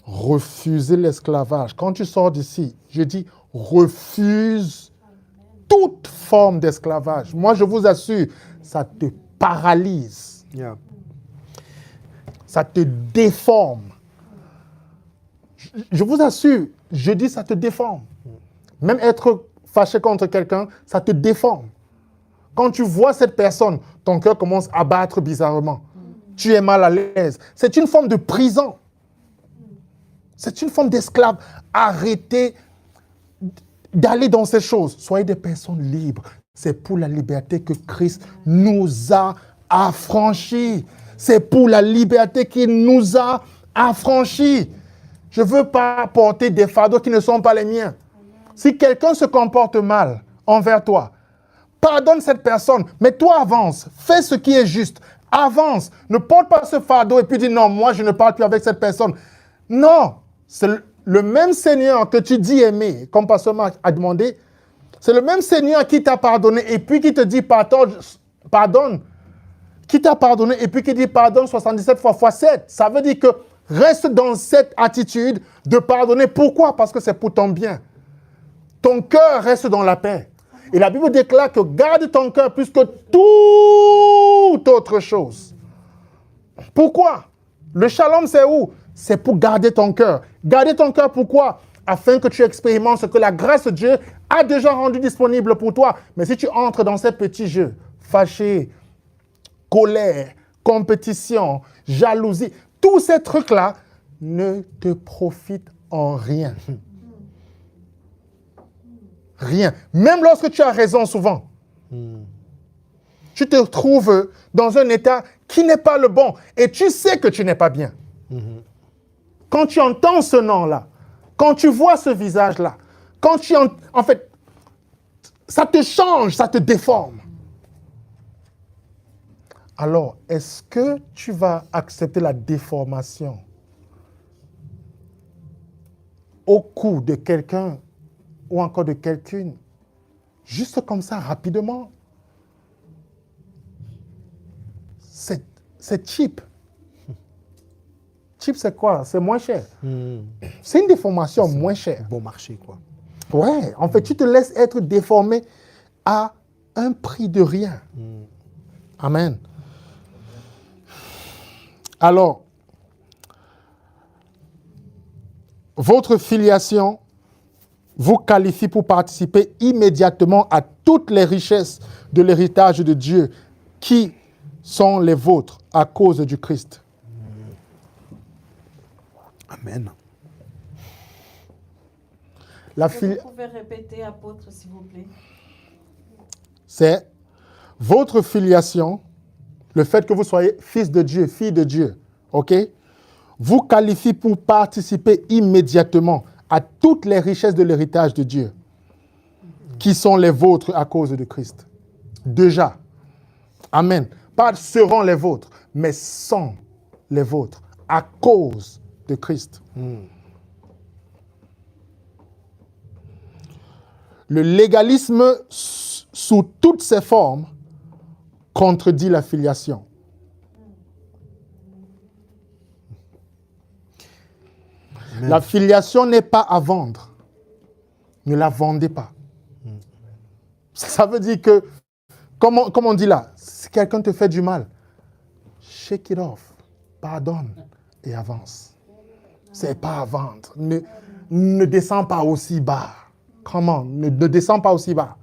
Refuser l'esclavage. Quand tu sors d'ici, je dis refuse toute forme d'esclavage. Moi, je vous assure, ça te paralyse. Yeah. Ça te déforme. Je vous assure, je dis ça te déforme. Même être fâché contre quelqu'un, ça te déforme. Quand tu vois cette personne, ton cœur commence à battre bizarrement. Tu es mal à l'aise. C'est une forme de prison. C'est une forme d'esclave. Arrêtez d'aller dans ces choses. Soyez des personnes libres. C'est pour la liberté que Christ nous a affranchis. C'est pour la liberté qu'il nous a affranchis. Je ne veux pas porter des fardeaux qui ne sont pas les miens. Si quelqu'un se comporte mal envers toi, pardonne cette personne, mais toi avance. Fais ce qui est juste. Avance. Ne porte pas ce fardeau et puis dis non, moi je ne parle plus avec cette personne. Non. C'est le même Seigneur que tu dis aimer, comme Pasteur Marc a demandé, c'est le même Seigneur qui t'a pardonné et puis qui te dit pardonne. Qui t'a pardonné et puis qui dit pardonne 77 fois 7. Ça veut dire que reste dans cette attitude de pardonner. Pourquoi? Parce que c'est pour ton bien. Ton cœur reste dans la paix. Et la Bible déclare que garde ton cœur plus que toute autre chose. Pourquoi? Le shalom, c'est où? C'est pour garder ton cœur. Garder ton cœur, pourquoi? Afin que tu expérimentes ce que la grâce de Dieu a déjà rendu disponible pour toi. Mais si tu entres dans ces petits jeux, fâché, colère, compétition, jalousie, tous ces trucs-là ne te profitent en rien. Rien. Même lorsque tu as raison souvent, tu te trouves dans un état qui n'est pas le bon et tu sais que tu n'es pas bien. Quand tu entends ce nom-là, quand tu vois ce visage-là, quand tu en fait, ça te change, ça te déforme. Alors, est-ce que tu vas accepter la déformation au cou de quelqu'un ou encore de quelqu'une, juste comme ça, rapidement? C'est cheap. Cheap, c'est quoi? C'est moins cher. C'est une déformation moins chère. Bon marché, quoi. Ouais, en fait, tu te laisses être déformé à un prix de rien. Amen. Alors, votre filiation vous qualifie pour participer immédiatement à toutes les richesses de l'héritage de Dieu qui sont les vôtres à cause du Christ. Amen. Vous pouvez répéter, apôtre, s'il vous plaît. C'est votre filiation, le fait que vous soyez fils de Dieu, fille de Dieu, ok, vous qualifie pour participer immédiatement à toutes les richesses de l'héritage de Dieu qui sont les vôtres à cause de Christ. Déjà. Amen. Pas seront les vôtres, mais sont les vôtres à cause de Christ. Le légalisme sous toutes ses formes contredit la filiation. Amen. La filiation n'est pas à vendre. Ne la vendez pas. Ça veut dire que, comme on dit là, si quelqu'un te fait du mal, shake it off, pardonne et avance. C'est pas à vendre. Ne descends pas aussi bas. Comment? Ne descends pas aussi bas.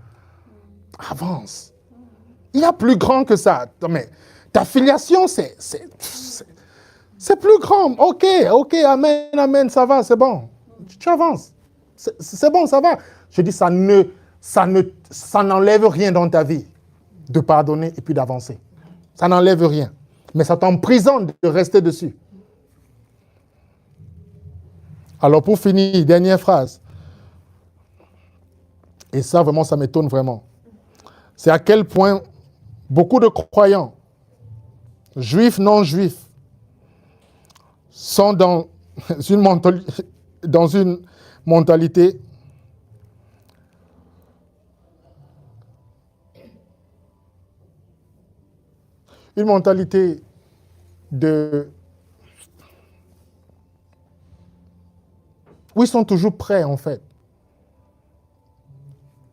Avance. Il y a plus grand que ça. Mais ta filiation, c'est plus grand. Ok, amen, ça va, c'est bon. Tu avances. C'est bon, ça va. Je dis, ça n'enlève rien dans ta vie de pardonner et puis d'avancer. Ça n'enlève rien. Mais ça t'emprisonne de rester dessus. Alors pour finir, dernière phrase. Et ça, vraiment, ça m'étonne vraiment. C'est à quel point beaucoup de croyants, juifs, non-juifs, sont dans une mentalité de... où ils sont toujours prêts, en fait,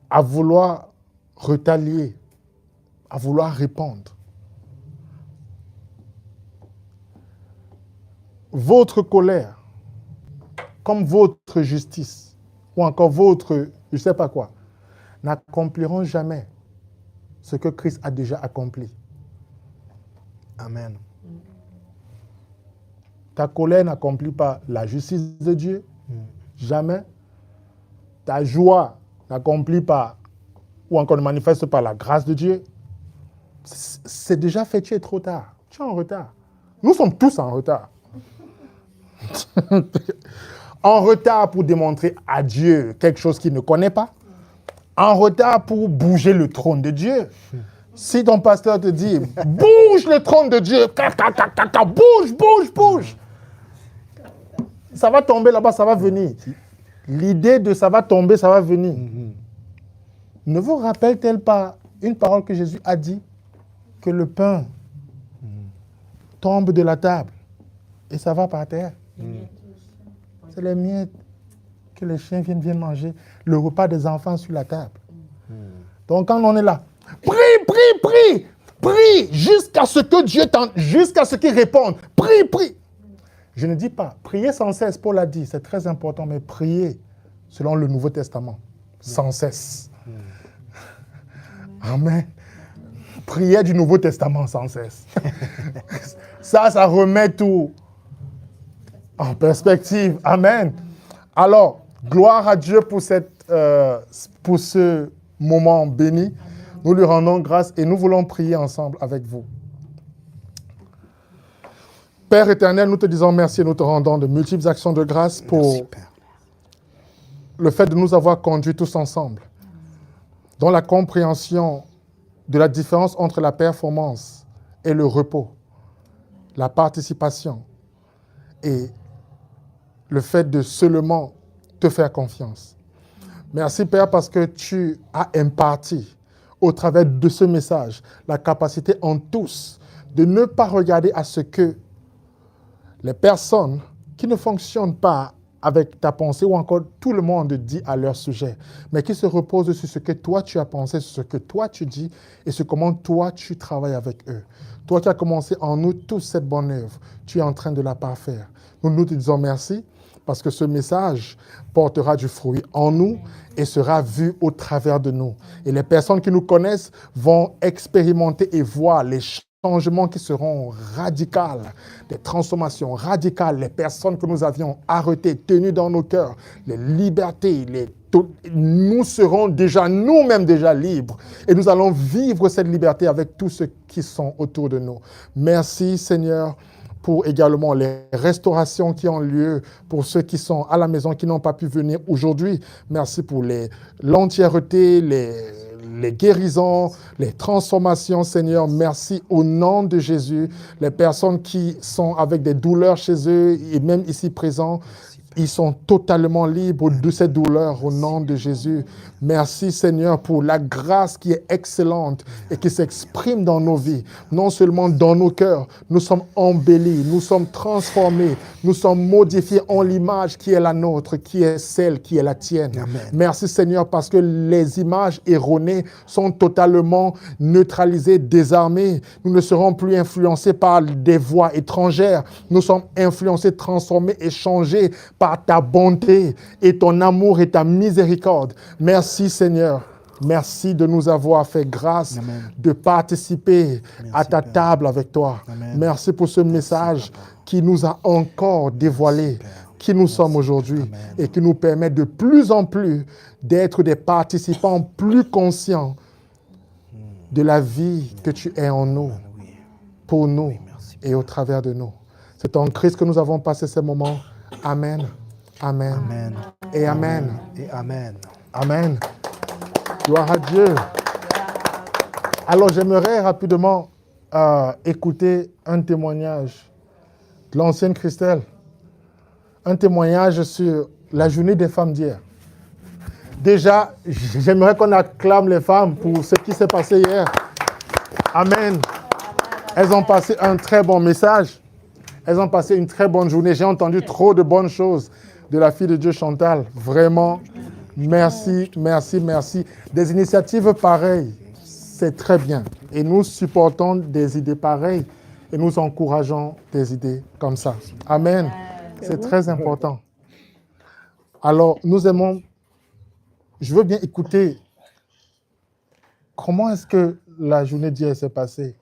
à vouloir retalier, à vouloir répondre. Votre colère, comme votre justice, ou encore votre, je ne sais pas quoi, n'accompliront jamais ce que Christ a déjà accompli. Amen. Ta colère n'accomplit pas la justice de Dieu, jamais. Ta joie n'accomplit pas, ou encore ne manifeste pas la grâce de Dieu. C'est déjà fait, tu es trop tard. Tu es en retard. Nous sommes tous en retard. En retard pour démontrer à Dieu quelque chose qu'il ne connaît pas. En retard pour bouger le trône de Dieu. Si ton pasteur te dit, bouge le trône de Dieu, bouge. Ça va tomber là-bas, ça va venir. L'idée de ça va tomber, ça va venir. Ne vous rappelle-t-elle pas une parole que Jésus a dit, que le pain tombe de la table et ça va par terre? C'est les miettes que les chiens viennent manger, le repas des enfants sur la table. Donc quand on est là, prie, jusqu'à ce que Dieu jusqu'à ce qu'il réponde. Prie. Je ne dis pas, priez sans cesse, Paul a dit, c'est très important, mais priez selon le Nouveau Testament, sans cesse. Amen. Priez du Nouveau Testament sans cesse. Ça remet tout en perspective. Amen. Alors, gloire à Dieu pour ce moment béni. Nous lui rendons grâce et nous voulons prier ensemble avec vous. Père éternel, nous te disons merci et nous te rendons de multiples actions de grâce pour le fait de nous avoir conduits tous ensemble dans la compréhension de la différence entre la performance et le repos, la participation et le fait de seulement te faire confiance. Merci Père parce que tu as imparti au travers de ce message la capacité en tous de ne pas regarder à ce que les personnes qui ne fonctionnent pas avec ta pensée ou encore tout le monde dit à leur sujet, mais qui se reposent sur ce que toi tu as pensé, sur ce que toi tu dis et sur comment toi tu travailles avec eux. Toi qui as commencé en nous toute cette bonne œuvre, tu es en train de la parfaire. Nous te disons merci parce que ce message portera du fruit en nous et sera vu au travers de nous. Et les personnes qui nous connaissent vont expérimenter et voir les changements qui seront radicaux, des transformations radicales, les personnes que nous avions arrêtées, tenues dans nos cœurs, les libertés, nous serons déjà nous-mêmes déjà libres et nous allons vivre cette liberté avec tous ceux qui sont autour de nous. Merci Seigneur pour également les restaurations qui ont lieu pour ceux qui sont à la maison, qui n'ont pas pu venir aujourd'hui. Merci pour l'entièreté, les guérisons, les transformations, Seigneur. Merci au nom de Jésus. Les personnes qui sont avec des douleurs chez eux et même ici présents, ils sont totalement libres de cette douleur au nom de Jésus. Merci Seigneur pour la grâce qui est excellente et qui s'exprime dans nos vies. Non seulement dans nos cœurs, nous sommes embellis, nous sommes transformés, nous sommes modifiés en l'image qui est la nôtre, qui est celle qui est la tienne. Amen. Merci Seigneur parce que les images erronées sont totalement neutralisées, désarmées. Nous ne serons plus influencés par des voix étrangères. Nous sommes influencés, transformés et changés par ta bonté et ton amour et ta miséricorde. Merci Seigneur Merci de nous avoir fait grâce Amen. de participer Merci, à ta Père. table avec toi. Amen. Merci pour ce message Papa. qui nous a encore dévoilé Père. qui nous sommes aujourd'hui Amen. et qui nous permet de plus en plus d'être des participants plus conscients de la vie que tu es en nous, Oui. pour nous merci. et au travers de nous. C'est en Christ que nous avons passé ces moments. Amen. Amen. Amen. Et Amen. Et Amen. Amen. Gloire à Dieu. Alors, j'aimerais rapidement écouter un témoignage de l'ancienne Christelle. Un témoignage sur la journée des femmes d'hier. Déjà, j'aimerais qu'on acclame les femmes pour ce qui s'est passé hier. Amen. Elles ont passé un très bon message. Elles ont passé une très bonne journée. J'ai entendu trop de bonnes choses de la fille de Dieu Chantal. Vraiment, merci, merci, merci. Des initiatives pareilles, c'est très bien. Et nous supportons des idées pareilles et nous encourageons des idées comme ça. Amen. C'est très important. Alors, nous aimons, je veux bien écouter comment est-ce que la journée d'hier s'est passée.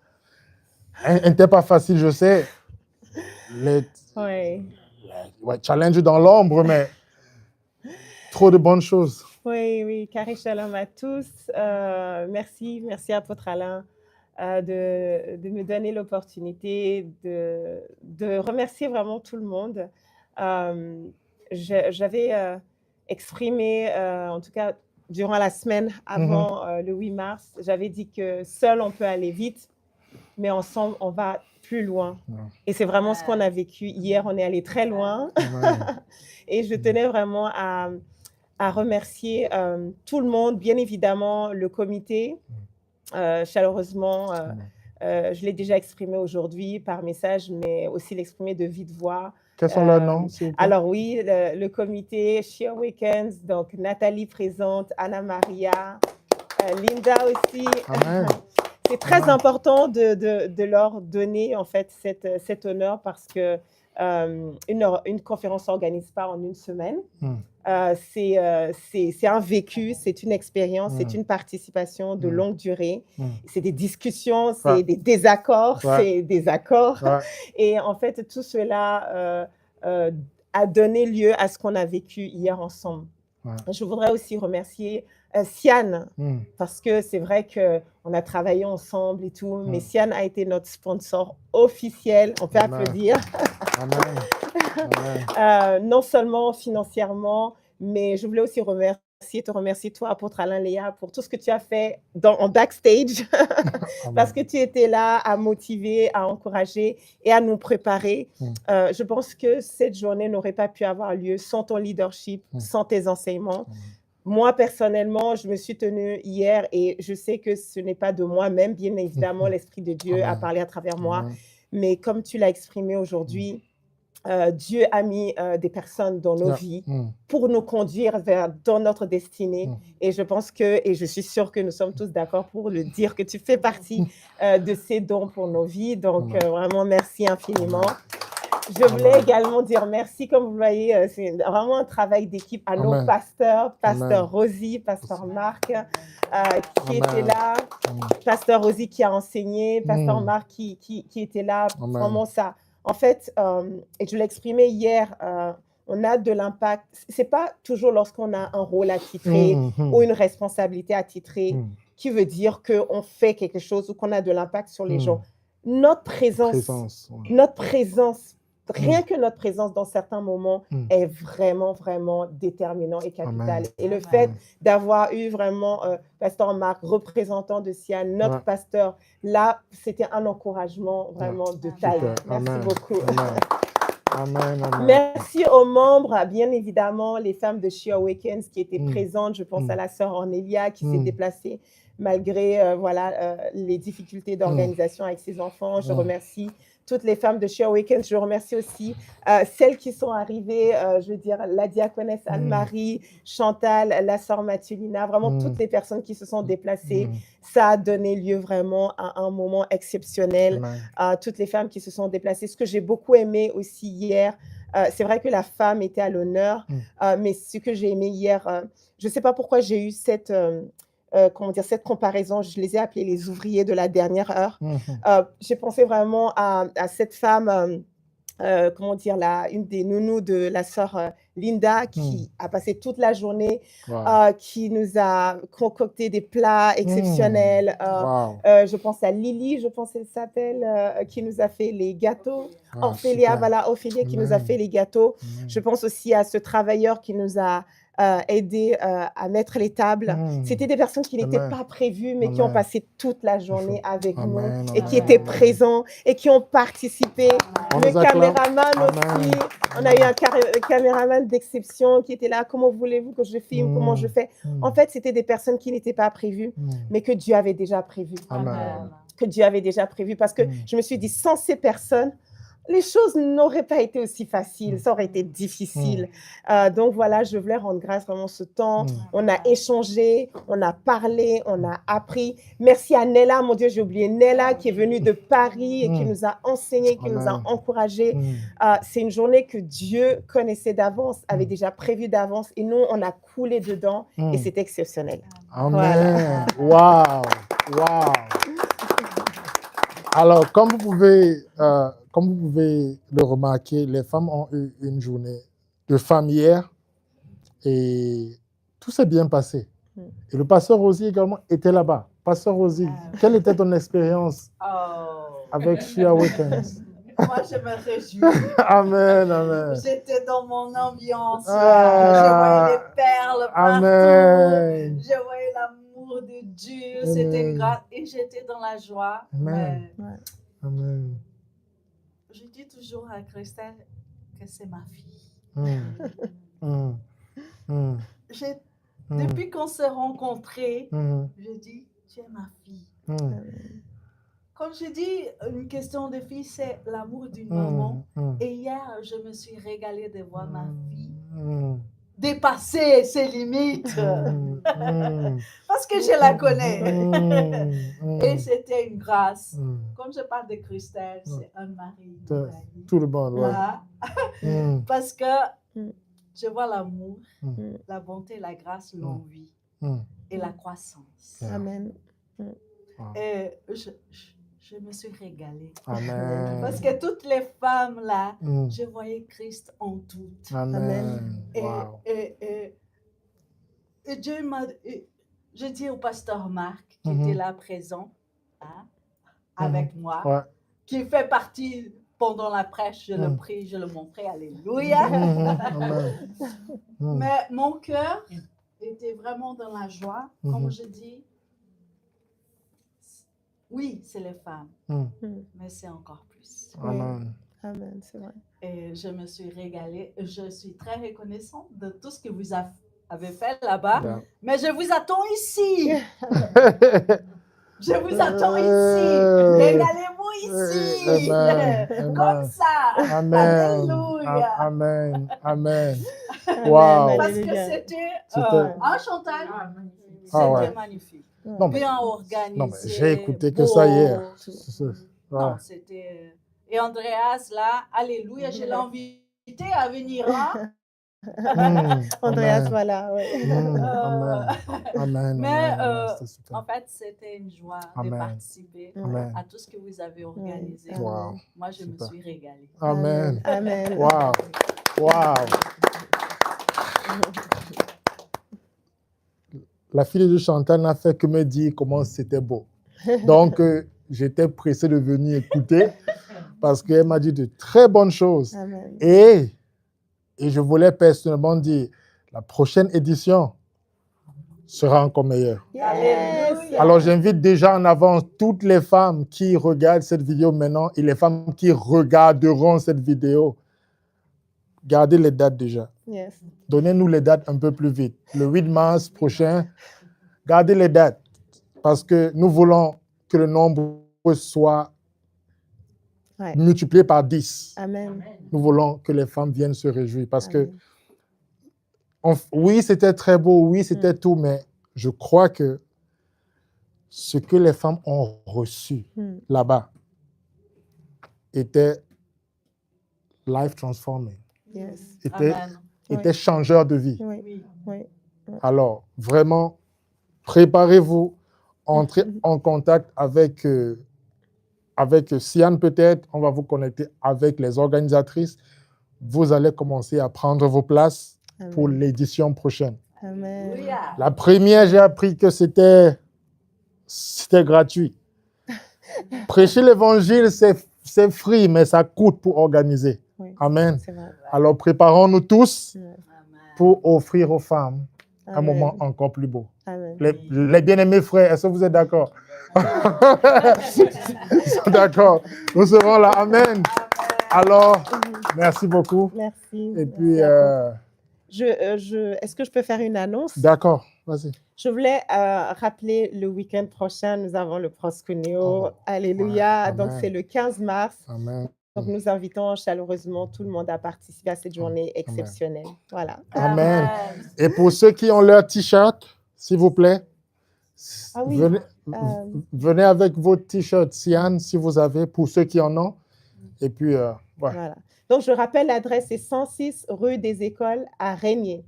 Elle n'était pas facile, je sais. Les challenges dans l'ombre, mais trop de bonnes choses. Oui, carré shalom à tous. Merci Apôtre Alain de me donner l'opportunité de remercier vraiment tout le monde. J'avais exprimé, en tout cas durant la semaine avant le 8 mars, j'avais dit que seul on peut aller vite, mais ensemble on va plus loin. Et c'est vraiment ce qu'on a vécu hier, on est allé très loin. Et je tenais vraiment à remercier tout le monde, bien évidemment le comité, chaleureusement. Je l'ai déjà exprimé aujourd'hui par message, mais aussi l'exprimer de vive voix. Quels sont leurs noms, s'il vous plaît? Alors oui, le comité She Awakens, donc Nathalie présente, Anna Maria, Linda aussi. Amen. C'est très important de leur donner en fait cet honneur parce que une conférence ne s'organise pas en une semaine. C'est un vécu, c'est une expérience, c'est une participation de longue durée. C'est des discussions, c'est des désaccords, c'est des accords. Et en fait, tout cela a donné lieu à ce qu'on a vécu hier ensemble. Je voudrais aussi remercier Sian, parce que c'est vrai qu'on a travaillé ensemble et tout, mais Sian a été notre sponsor officiel, on peut applaudir. Non seulement financièrement, mais je voulais aussi te remercier toi, Apôtre Alain Léa, pour tout ce que tu as fait en backstage, parce que tu étais là à motiver, à encourager et à nous préparer. Je pense que cette journée n'aurait pas pu avoir lieu sans ton leadership, sans tes enseignements. Moi, personnellement, je me suis tenue hier et je sais que ce n'est pas de moi-même, bien évidemment, l'Esprit de Dieu a parlé à travers moi. Mais comme tu l'as exprimé aujourd'hui, Dieu a mis des personnes dans nos vies pour nous conduire dans notre destinée. Et je pense et je suis sûre que nous sommes tous d'accord pour le dire, que tu fais partie de ces dons pour nos vies. Donc, vraiment, merci infiniment. Je voulais également dire merci, comme vous le voyez, c'est vraiment un travail d'équipe à nos pasteurs, Pasteur Rosie, Pasteur Marc, qui était là, Pasteur Rosie qui a enseigné, Pasteur Marc qui était là, vraiment ça. En fait, et je l'ai exprimé hier, on a de l'impact. Ce n'est pas toujours lorsqu'on a un rôle attitré ou une responsabilité attitrée qui veut dire qu'on fait quelque chose ou qu'on a de l'impact sur les gens. Notre présence, rien que notre présence dans certains moments est vraiment, vraiment déterminant et capital. Et le fait d'avoir eu vraiment Pasteur Marc, représentant de Sian, notre pasteur, là, c'était un encouragement vraiment de taille. Merci beaucoup. Merci aux membres, bien évidemment, les femmes de She Awakens qui étaient présentes. Je pense à la sœur Ornelia qui s'est déplacée malgré les difficultés d'organisation avec ses enfants. Je remercie toutes les femmes de She Awakens. Je remercie aussi celles qui sont arrivées, je veux dire, la diaconesse Anne-Marie, Chantal, la sœur Mathulina, vraiment toutes les personnes qui se sont déplacées. Ça a donné lieu vraiment à un moment exceptionnel. Toutes les femmes qui se sont déplacées. Ce que j'ai beaucoup aimé aussi hier, c'est vrai que la femme était à l'honneur, mais ce que j'ai aimé hier, je ne sais pas pourquoi j'ai eu comment dire, cette comparaison, je les ai appelés les ouvriers de la dernière heure. Mhm. J'ai pensé vraiment à cette femme, comment dire, une des nounous de la sœur Linda, qui a passé toute la journée, Wow. qui nous a concocté des plats exceptionnels. Wow. Je pense à Lily, je pense qu'elle s'appelle, qui nous a fait les gâteaux. Ah, Ophélia, super. voilà, Ophélia qui nous a Amen. fait les gâteaux. Amen. Je pense aussi à ce travailleur qui nous a aidé à mettre les tables. C'était des personnes qui n'étaient Amen. pas prévues, mais qui ont Amen. passé toute la journée avec nous Amen. et qui Amen. étaient présents et qui ont participé. On Le les acclame. caméraman Amen. aussi. On a eu un caméraman d'exception qui était là. Comment voulez-vous que je filme? Comment je fais? En fait, c'était des personnes qui n'étaient pas prévues, mais que Dieu avait déjà prévues. Amen. Que Dieu avait déjà prévu. Parce que je me suis dit, sans ces personnes, les choses n'auraient pas été aussi faciles, ça aurait été difficile. Donc voilà, je voulais rendre grâce vraiment ce temps. On a échangé, on a parlé, on a appris. Merci à Nella, mon Dieu, j'ai oublié Nella qui est venue de Paris et qui nous a enseigné, qui nous a encouragés. C'est une journée que Dieu connaissait d'avance, avait déjà prévu d'avance et nous, on a coulé dedans et c'est exceptionnel. Amen. Wow. Wow. Alors, comme vous pouvez le remarquer, les femmes ont eu une journée de femmes hier et tout s'est bien passé. Et le pasteur Rosie également était là-bas. Pasteur Rosie, quelle était ton expérience avec Shia Weekends? Moi, je me réjouis. Amen, amen. J'étais dans mon ambiance. Ah. Je voyais les perles partout. Amen. Je voyais l'amour de Dieu. C'était une grâce. Et j'étais dans la joie. Amen. Mais Amen. je dis toujours à Christelle que c'est ma fille. Depuis qu'on s'est rencontrés, je dis, tu es ma fille. Comme je dis, une question de fille, c'est l'amour d'une maman. Et hier, je me suis régalée de voir ma fille dépasser ses limites. Parce que je la connais. Et c'était une grâce. Comme je parle de Christelle, c'est Anne-Marie. Tout le monde, ouais. Voilà. Parce que je vois l'amour, la bonté, la grâce, l'envie et la croissance. Amen. Et je me suis régalée. Amen. Parce que toutes les femmes là, je voyais Christ en toutes. Amen. Et, Wow. et Dieu m'a... Je dis au pasteur Marc, qui était là présent, avec moi, qui fait partie, pendant la prêche, je le prie, je le montrais, alléluia. Mais mon cœur était vraiment dans la joie, comme je dis. Oui, c'est les femmes, mais c'est encore plus. Amen. Amen, c'est vrai. Et je me suis régalée. Je suis très reconnaissante de tout ce que vous avez fait là-bas. Yeah. Mais je vous attends ici. Je vous attends ici. Régalez-vous ici. Amen. Comme ça. Amen. Alléluia. Amen. Amen. Wow. Parce que c'était un Chantal. C'était magnifique. Non, mais, bien organisé. non, mais j'ai écouté que ça hier. Non, c'était... Et Andreas, là, alléluia, je l'ai invité à venir. Andreas, voilà. Amen. Mais en fait, c'était une joie de participer à tout ce que vous avez organisé. Wow. Moi, je me suis régalée. Amen. Amen. Wow. Wow. La fille de Chantal n'a fait que me dire comment c'était beau. Donc, j'étais pressé de venir écouter parce qu'elle m'a dit de très bonnes choses. Amen. Et je voulais personnellement dire, la prochaine édition sera encore meilleure. Yes. Alors, j'invite déjà en avance toutes les femmes qui regardent cette vidéo maintenant et les femmes qui regarderont cette vidéo. Gardez les dates déjà. Yes. Donnez-nous les dates un peu plus vite. Le 8 mars prochain, gardez les dates parce que nous voulons que le nombre soit multiplié par 10. Amen. Nous voulons que les femmes viennent se réjouir parce que, oui, c'était très beau, oui, c'était tout, mais je crois que ce que les femmes ont reçu là-bas était life transforming. Yes. Était changeur de vie. Oui. Oui. Alors, vraiment, préparez-vous, entrez en contact avec Sian peut-être, on va vous connecter avec les organisatrices. Vous allez commencer à prendre vos places pour Amen. l'édition prochaine. Amen. Alléluia. La première, j'ai appris que c'était gratuit. Prêcher l'évangile, c'est free, mais ça coûte pour organiser. Oui, Amen. c'est vrai. Alors préparons-nous tous Amen. pour offrir aux femmes un Amen. moment encore plus beau. Amen. Les bien-aimés frères, est-ce que vous êtes d'accord? Ils sont d'accord. Nous serons là. Amen. Alors, merci beaucoup. Merci. Et puis, Est-ce que je peux faire une annonce? d'accord, vas-y. Je voulais rappeler le week-end prochain, nous avons le Proskuneo. Oh, Alléluia. ouais, Donc, amen. c'est le 15 mars. Amen. Donc, nous invitons chaleureusement tout le monde à participer à cette journée exceptionnelle. Voilà. Amen. Et pour ceux qui ont leur t-shirt, s'il vous plaît, Ah oui, venez avec vos t-shirts Sian, si vous avez, pour ceux qui en ont. Et puis, ouais. Voilà. Donc, je rappelle, l'adresse est 106 rue des Écoles à Régnier.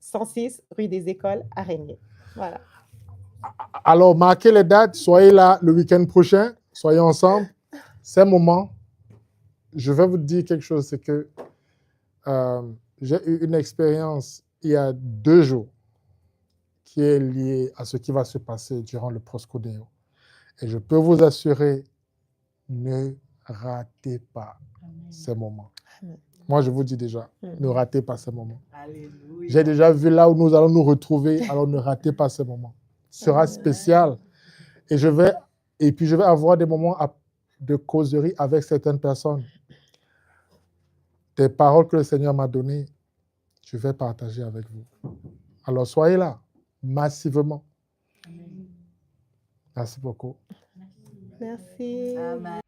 106 rue des Écoles à Régnier. Voilà. Alors, marquez les dates, soyez là le week-end prochain, soyez ensemble. C'est un moment. Je vais vous dire quelque chose, c'est que j'ai eu une expérience il y a 2 jours qui est liée à ce qui va se passer durant le Proskuneo. Et je peux vous assurer, ne ratez pas ces moments. Amen. Moi, je vous dis déjà, ne ratez pas ces moments. Alléluia. J'ai déjà vu là où nous allons nous retrouver, alors ne ratez pas ces moments. Ce sera spécial. Et puis je vais avoir des moments de causerie avec certaines personnes. Des paroles que le Seigneur m'a données, je vais partager avec vous. Alors soyez là, massivement. Merci beaucoup. Merci. Amen.